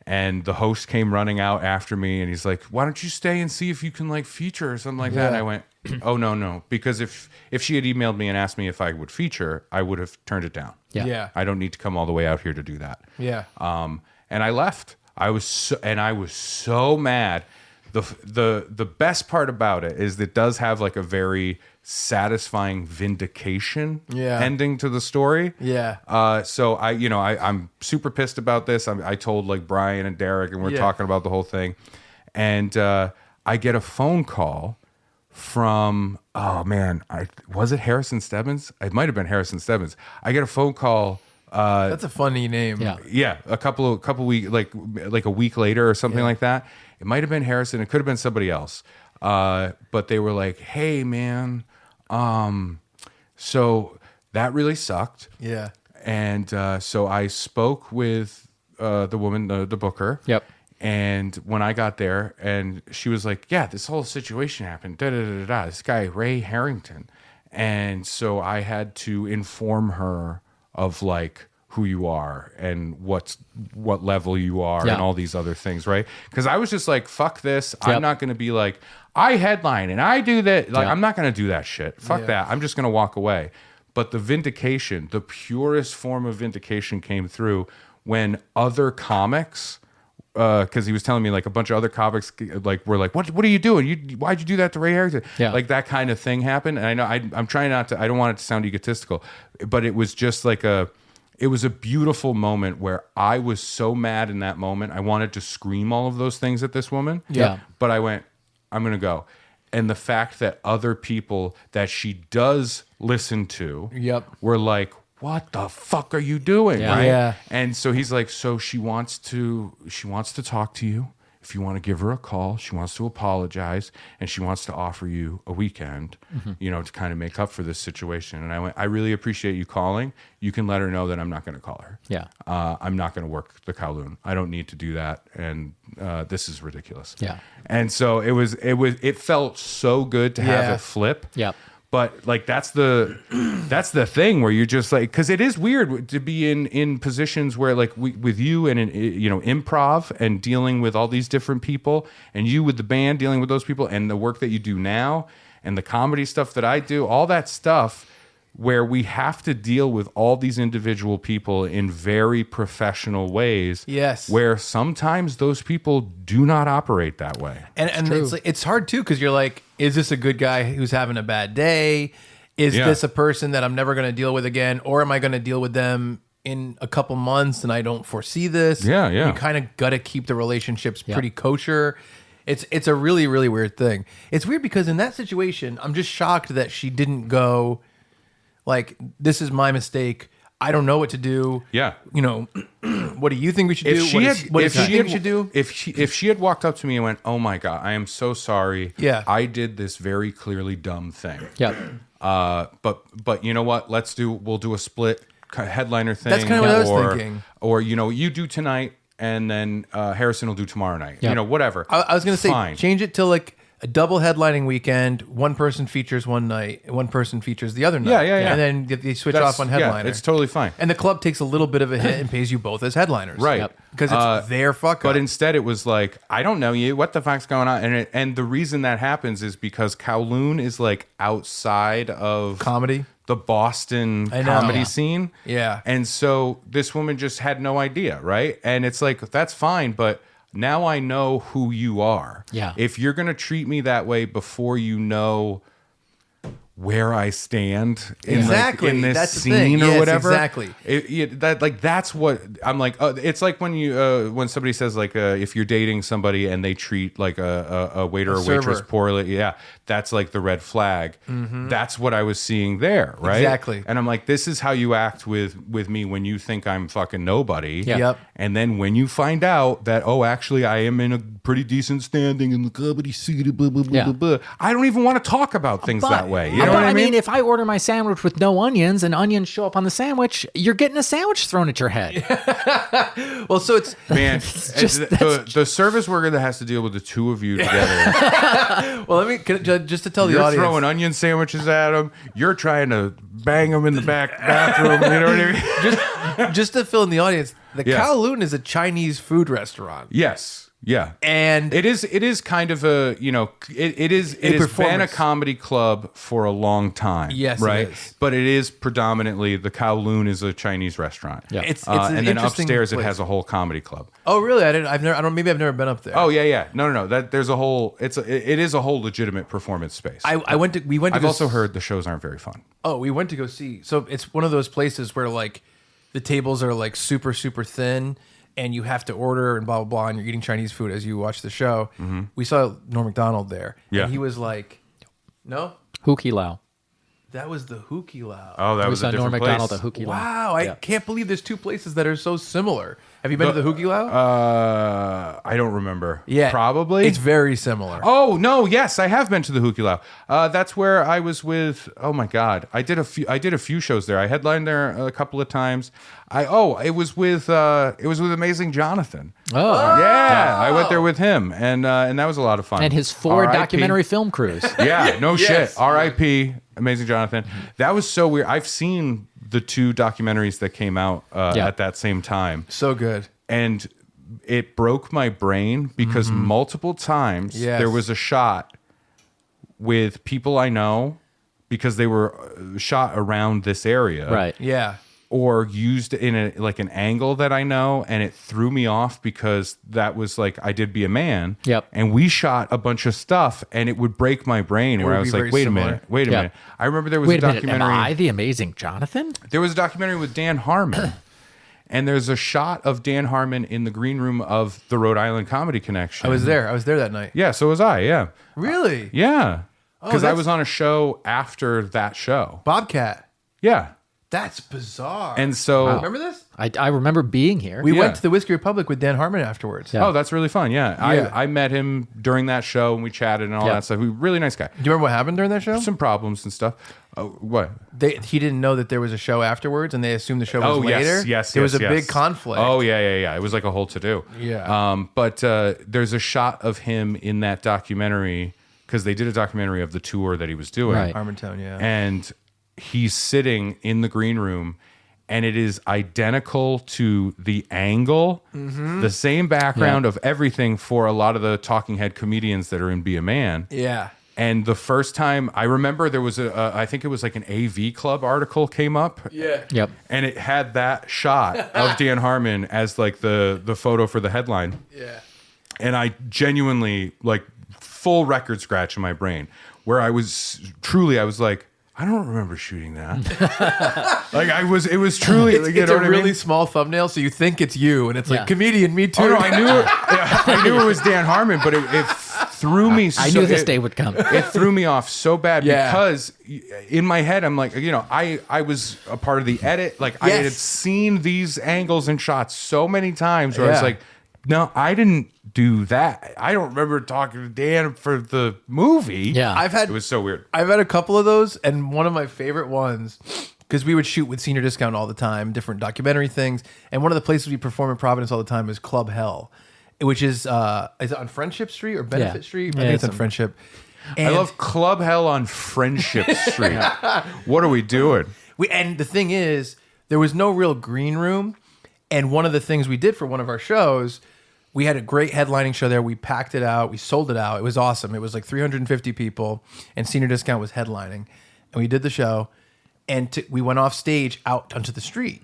And the host came running out after me, and he's like, "Why don't you stay and see if you can like feature or something like that?" And I went, "Oh no," because if she had emailed me and asked me if I would feature, I would have turned it down. Yeah. I don't need to come all the way out here to do that. Yeah. And I left. I was so mad. The best part about it is it does have like a very satisfying vindication ending to the story. Yeah. So I'm super pissed about this. I told like Brian and Derek, and we're talking about the whole thing, and I get a phone call from was it Harrison Stebbins? It might have been Harrison Stebbins. I get a phone call. That's a funny name. Yeah, a couple weeks, like a week later or something like that. It might have been Harrison. It could have been somebody else. But they were like, "Hey, man, so that really sucked." Yeah. And so I spoke with the woman, the booker. Yep. And when I got there, and she was like, "Yeah, this whole situation happened. Da da da da. This guy Ray Harrington." And so I had to inform her of like who you are and what level you are and all these other things, right? Because I was just like, fuck this. I'm not going to be like, I headline and I do that. Like, I'm not going to do that shit. Fuck that. I'm just going to walk away. But the vindication, the purest form of vindication came through when other comics, because he was telling me like a bunch of other comics like were like, what are you doing? Why'd you do that to Ray Harrington? Like that kind of thing happened. And I know I'm trying not to, I don't want it to sound egotistical, but it was just like it was a beautiful moment where I was so mad in that moment. I wanted to scream all of those things at this woman. Yeah. But I went, I'm going to go. And the fact that other people that she does listen to were like, what the fuck are you doing? Yeah. Right. Yeah. And so he's like, so she wants to talk to you. If you want to give her a call, she wants to apologize, and she wants to offer you a weekend, to kind of make up for this situation. And I went, I really appreciate you calling. You can let her know that I'm not going to call her. Yeah. I'm not going to work the Kowloon. I don't need to do that. And this is ridiculous. Yeah. And so it felt so good to have it flip. Yeah. But like that's the thing where you're just like, because it is weird to be in positions where like with you and improv and dealing with all these different people, and you with the band dealing with those people, and the work that you do now and the comedy stuff that I do, all that stuff where we have to deal with all these individual people in very professional ways. Yes. Where sometimes those people do not operate that way. And it's hard too, because you're like, is this a good guy who's having a bad day? Is this a person that I'm never going to deal with again? Or am I going to deal with them in a couple months and I don't foresee this? Yeah. You kind of got to keep the relationships pretty kosher. It's a really, really weird thing. It's weird because in that situation, I'm just shocked that she didn't go like, this is my mistake. I don't know what to do. Yeah. What do you think we should do? What does she think we should do? If she had walked up to me and went, "Oh my God, I am so sorry. Yeah. I did this very clearly dumb thing." Yeah. But you know what? We'll do a split headliner thing. That's kind of what I was thinking. Or you do tonight and then Harrison will do tomorrow night. Yeah. Whatever. I was going to say, Fine. change it to like a double headlining weekend. One person features one night, one person features the other night. Yeah. And then they switch off on headliner. Yeah, it's totally fine. And the club takes a little bit of a hit and pays you both as headliners. Right. Yep. Because it's their fuck up. But instead it was like, I don't know you. What the fuck's going on? And the reason that happens is because Kowloon is like outside of Comedy? the Boston I know. comedy Yeah. scene. Yeah. And so this woman just had no idea, right? And it's like, that's fine, but now I know who you are. Yeah. If you're going to treat me that way before you know where I stand in Exactly. in this That's the scene thing. or Yes, whatever. exactly. That's what I'm like. It's like when somebody says like if you're dating somebody and they treat like a waiter or waitress server. poorly, yeah, that's like the red flag. That's what I was seeing there, right? Exactly. And I'm like, this is how you act with me when you think I'm fucking nobody. Yeah. Yep. And then when you find out that, oh, actually, I am in a pretty decent standing in the comedy scene, blah, blah, blah, Yeah. blah, blah, I don't even want to talk about things that way. You know But what I mean? if I order my sandwich with no onions and onions show up on the sandwich, you're getting a sandwich thrown at your head. Well, so it's Man, just- the service worker that has to deal with the two of you together, well. Let me just to tell the you're audience. throwing onion sandwiches at them. You're trying to bang them in the back bathroom. You know what I mean? just to fill in the audience, the Yeah. Kowloon is a Chinese food restaurant, Yes. Yeah. and It is kind of a, it has been a performance. comedy club for a long time. Yes, it right. is. But it is predominantly the Kowloon is a Chinese restaurant. Yeah. it's an and then interesting upstairs it place. has a whole comedy club. Oh, really? I've never been up there. Oh yeah. No. That there's a whole. It is a whole legitimate performance space. we went to. I've go also heard the shows aren't very fun. Oh, we went to go see. So it's one of those places where like the tables are like super super thin, and you have to order and blah blah blah, and you're eating Chinese food as you watch the show. We saw Norm Macdonald there, Yeah. and he was like, "No, Hookie Lao. that was the Hookie Lao." Oh, that We was saw a Norm different Macdonald place. at Hookie Lao. Wow, I Yeah. can't believe there's two places that are so similar. Have you been to the Hookie Lao? I don't remember. Yeah, Probably. It's very similar. Oh no! Yes, I have been to the Hookie Lao. That's where I was with. Oh my God! I did a few shows there. I headlined there a couple of times. It was with Amazing Jonathan. Oh. Yeah, I went there with him, and that was a lot of fun. And his 4 R.I.P. documentary film crews. Yeah, no Yes. shit. R.I.P. Amazing Jonathan. That was so weird. I've seen the 2 documentaries that came out Yeah. at that same time, So good. and it broke my brain because multiple times Yes. there was a shot with people I know because they were shot around this area, Right. Yeah. or used in an angle that I know, and it threw me off because that was like I Did Be a Man. Yep. And we shot a bunch of stuff, and it would break my brain where would I was be like, very wait similar. a Yeah. minute. I remember there was Wait a a minute. Am documentary. I the Amazing Jonathan? There was a documentary with Dan Harmon. And there's a shot of Dan Harmon in the green room of the Rhode Island Comedy Connection. I was there. I was there that night. Yeah, so was I. Yeah. Really? Yeah. Because I that's- was on a show after that show. Bobcat. Yeah. That's bizarre. And so, remember this? I remember being here. We Yeah. went to the Whiskey Republic with Dan Harmon afterwards. Yeah. oh, that's really fun. Yeah. Yeah. I met him during that show and we chatted and all Yeah. that stuff. Really nice guy. Do you remember what happened during that show? Some problems and stuff. What? He didn't know that there was a show afterwards, and they assumed the show was later. Yes. There was a yes. big conflict. Oh, yeah. It was like a whole to-do. Yeah. But there's a shot of him in that documentary because they did a documentary of the tour that he was doing. Right. Harmontown, yeah. And he's sitting in the green room, and it is identical to the angle, the same background of everything for a lot of the talking head comedians that are in Be a Man. Yeah. And the first time I remember there was I think it was like an AV Club article came up. Yeah. Yep. And it had that shot of Dan Harmon as like the photo for the headline. Yeah. And I genuinely like full record scratch in my brain where I was like, I don't remember shooting that. Like it was truly like, you It's know a what I really mean? small thumbnail, so you think it's you, and it's Yeah. like comedian, me too. Oh no, I knew it was Dan Harmon, but it threw me. I knew this day would come. It threw me off so bad Yeah. because in my head I'm like, I was a part of the edit. Like I Yes. had seen these angles and shots so many times where I was Yeah. like, no, I didn't do that. I don't remember talking to Dan for the movie. Yeah. It was so weird. I've had a couple of those, and one of my favorite ones, because we would shoot with Senior Discount all the time, different documentary things, and one of the places we perform in Providence all the time is Club Hell, which is it on Friendship Street or Benefit Yeah. Street? Yeah, I think it's it's on on- Friendship. I And love Club Hell on Friendship Street. What are we doing? and the thing is, there was no real green room, and one of the things we did for one of our shows, we had a great headlining show there. We packed it out. We sold it out. It was awesome. It was like 350 people, and Senior Discount was headlining. And we did the show, and we went off stage out onto the street,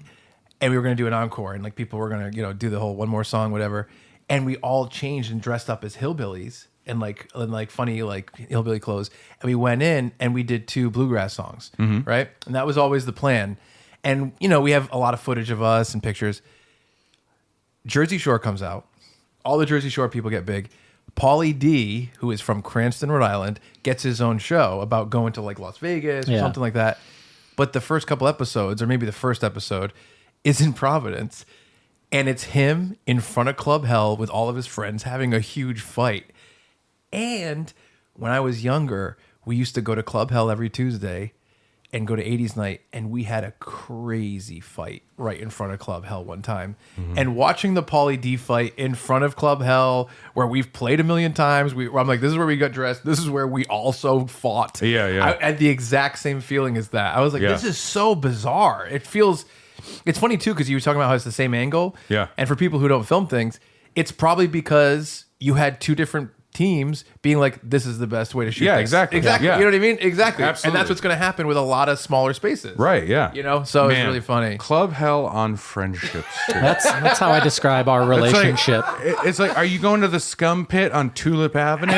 and we were going to do an encore, and like people were going to do the whole one more song, whatever. And we all changed and dressed up as hillbillies and funny like hillbilly clothes. And we went in and we did 2 bluegrass songs, right? And that was always the plan. And we have a lot of footage of us and pictures. Jersey Shore comes out. All the Jersey Shore people get big. Pauly D, who is from Cranston, Rhode Island, gets his own show about going to like Las Vegas or something like that. But the first couple episodes, or maybe the first episode, is in Providence. And it's him in front of Club Hell with all of his friends having a huge fight. And when I was younger, we used to go to Club Hell every Tuesday and go to 80s night, and we had a crazy fight right in front of Club Hell one time. And watching the Pauly D fight in front of Club Hell, where we've played a million times, I'm like, this is where we got dressed. This is where we also fought. I had the exact same feeling as that. I was like, this is so bizarre. It's funny too, because you were talking about how it's the same angle. Yeah. And for people who don't film things, it's probably because you had 2 different teams being like, this is the best way to shoot things. Exactly. Yeah. You know what I mean? Exactly. Absolutely. And that's what's going to happen with a lot of smaller spaces. Right, yeah. So it's really funny. Club Hell on Friendship Street. That's how I describe our relationship. It's like, are you going to the scum pit on Tulip Avenue?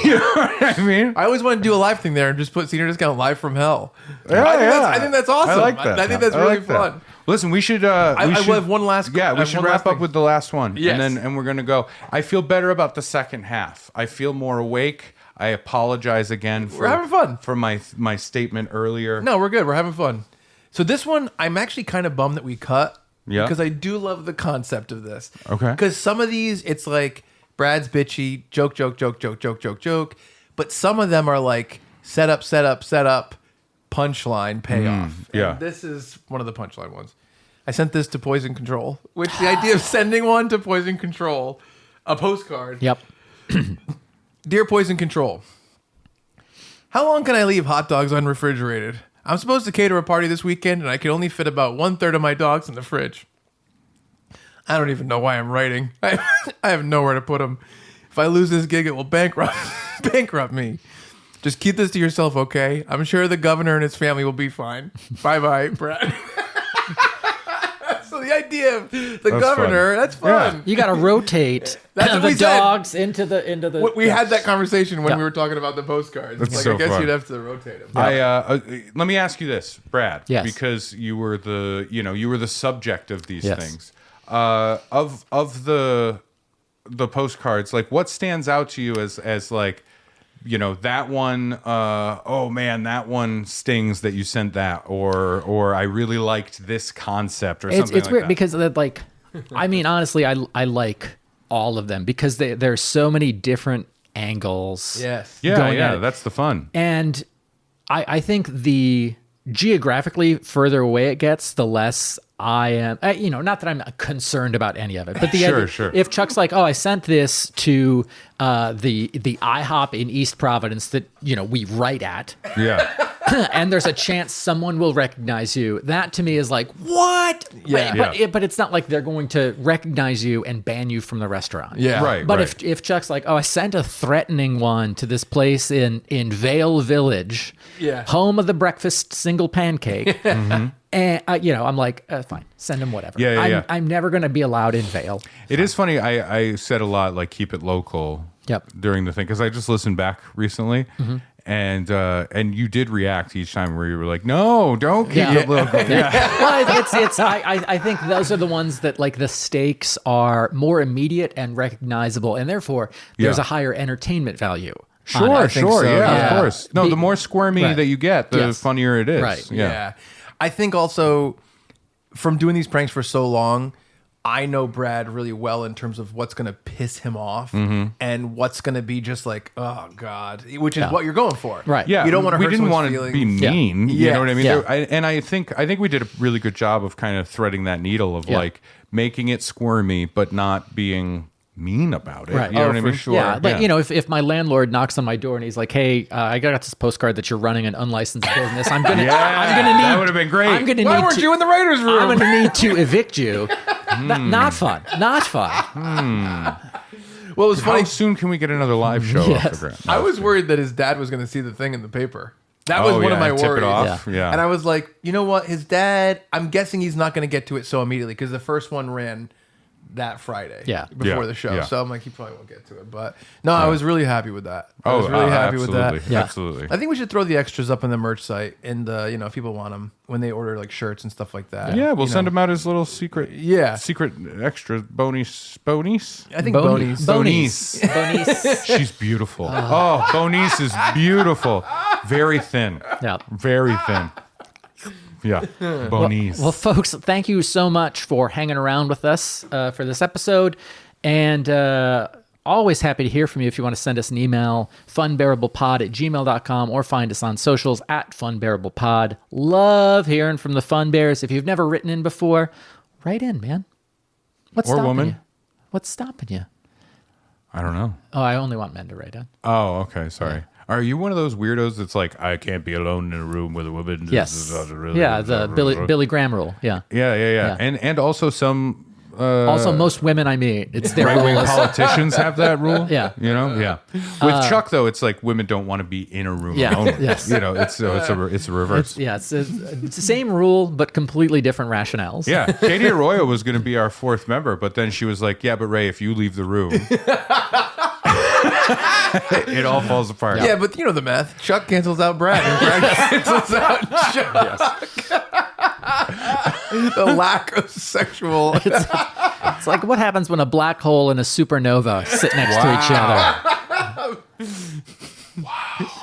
You know what I mean? I always want to do a live thing there and just put senior discount live from hell. Yeah, I think that's awesome. I like that. I think that's really fun. Listen, we should. I will have one last. Yeah, we should wrap up with the last one, Yes. and we're gonna go. I feel better about the second half. I feel more awake. I apologize again for We're having fun. for my statement earlier. No, we're good. We're having fun. So this one, I'm actually kind of bummed that we cut. Yeah. Because I do love the concept of this. Okay. Because some of these, it's like Brad's bitchy, joke, but some of them are like set up, punchline, payoff. yeah. And this is one of the punchline ones. I sent this to Poison Control, which the idea of sending one to Poison Control, a postcard. Yep. Dear Poison Control, how long can I leave hot dogs unrefrigerated? I'm supposed to cater a party this weekend, and I can only fit about 1/3 of my dogs in the fridge. I don't even know why I'm writing. I have nowhere to put them. If I lose this gig, it will bankrupt me. Just keep this to yourself, okay? I'm sure the governor and his family will be fine. Bye-bye, Brad. So the idea of the governor, fun. that's fun. You got to rotate That's what the we said. dogs into the. We had that conversation when Yeah. we were talking about the postcards. That's Like, so I guess fun. you'd have to rotate them. Let me ask you this, Brad. Yes. Because you were the subject of these Yes. things. Of the postcards, like what stands out to you as like, that one, oh man, that one stings that you sent that, or I really liked this concept or something It's like weird that. because like, I mean, honestly, I like all of them because there's so many different angles. Yes. going at it. That's the fun. And I think the geographically further away it gets, the less I am, not that I'm concerned about any of it, but the Sure, idea, sure. if Chuck's like, oh, I sent this to the IHOP in East Providence that, we write at, Yeah. and there's a chance someone will recognize you, that to me is like, what? Yeah. But it's not like they're going to recognize you and ban you from the restaurant. Yeah. Right. But if Chuck's like, oh, I sent a threatening one to this place in Vale Village, home of the breakfast single pancake, and I'm like, fine, send him whatever. I'm never going to be allowed in Vale. It is funny. I said a lot like keep it local. Yep. During the thing because I just listened back recently, and you did react each time where you were like, no, don't keep it local. Well, it's I think those are the ones that like the stakes are more immediate and recognizable, and therefore there's Yeah. a higher entertainment value. Sure, think so, yeah, yeah. of course. No, the more squirmy Right. that you get, the Yes. funnier it is. Right. Yeah. I think also from doing these pranks for so long, I know Brad really well in terms of what's going to piss him off and what's going to be just like, oh God, which is what you're going for. Right. Yeah, You don't want to we hurt didn't someone's want to feelings. be mean. You know what I mean? Yeah. I think we did a really good job of kind of threading that needle of like making it squirmy, but not being mean about it. Right. You know what I for mean? sure. Yeah, but if my landlord knocks on my door and he's like, "Hey, I got this postcard that you're running an unlicensed business. I'm gonna need. that would have been great. I'm gonna Why need weren't to, you in the writer's room? I'm gonna need to evict you. Not fun. Not fun. Well, it was How funny. soon can we get another live show off Yes. the ground? I was worried that his dad was going to see the thing in the paper. That was Oh, one of yeah, my tip worries. it off. Yeah. And I was like, you know what? His dad, I'm guessing he's not going to get to it so immediately because the first one ran that Friday. Yeah. Before Yeah, the show. yeah. So I'm like, he probably won't get to it. But no, I was really happy with that. I Oh, was really happy with absolutely. that. Yeah. Absolutely. I think we should throw the extras up on the merch site, and if people want them when they order like shirts and stuff like that. Yeah, we'll you send know. him out as little secret. Yeah. Secret extra bonies. Bonies. I think Bonies. Bonies. Bonies. She's beautiful. Oh, Bonice is beautiful. Very thin. Yeah. Very thin. Yeah. Bonice. Well, folks, thank you so much for hanging around with us for this episode. And always happy to hear from you if you want to send us an email, funbearablepod@gmail.com, or find us on socials @funbearablepod. Love hearing from the Fun Bears. If you've never written in before, write in, man. What's Or stopping woman. you? What's stopping you? I don't know. Oh, I only want men to write in. Oh, okay. Sorry. Are you one of those weirdos that's like, I can't be alone in a room with a woman? Yes. Yeah, the Billy Graham rule. Yeah. Yeah. And also some Also, most women I meet, it's their rule. right-wing is- politicians have that rule. Yeah. You know? Yeah. With Chuck, though, it's like women don't want to be in a room Yeah. alone. Yes. You know, it's a reverse. It's the same rule, but completely different rationales. Yeah, Katie Arroyo was going to be our fourth member, but then she was like, "Yeah, but Ray, if you leave the room, it all falls apart." Yeah, but you know the math. Chuck cancels out Brad, and Brad cancels out Chuck. The lack of sexual. It's like what happens when a black hole and a supernova sit next to each other.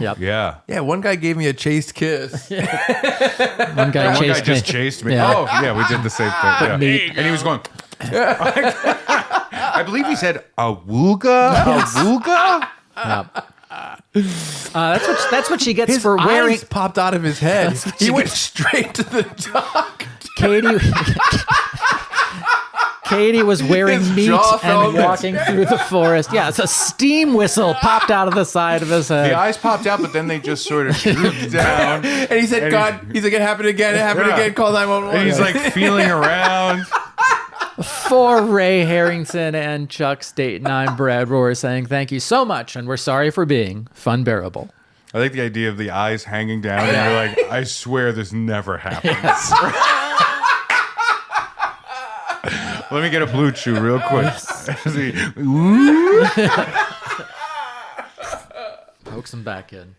Yep. Yeah. Yeah, one guy gave me a chaste kiss. One guy One guy chased just me. chased me. Yeah. Oh, yeah, we did the same thing. Yeah. Me. And he was going. I believe he said awooga, awooga. Yep. That's what she gets His for wearing. eyes popped out of his head. He went straight to the dock. Katie was wearing His meat jaw fell and in. walking through the forest. Yeah, it's a steam whistle popped out of the side of his head. The eyes popped out, but then they just sort of drooped down. And he said, And God, he's like, it happened again, it happened Yeah. again, call 911. And he's like feeling around. For Ray Harrington and Chuck Staten, I'm Brad Rohr saying thank you so much, and we're sorry for being Funbearable. I like the idea of the eyes hanging down, and you're like, I swear this never happens. Let me get a blue chew real quick. See, ooh. Coax him back in.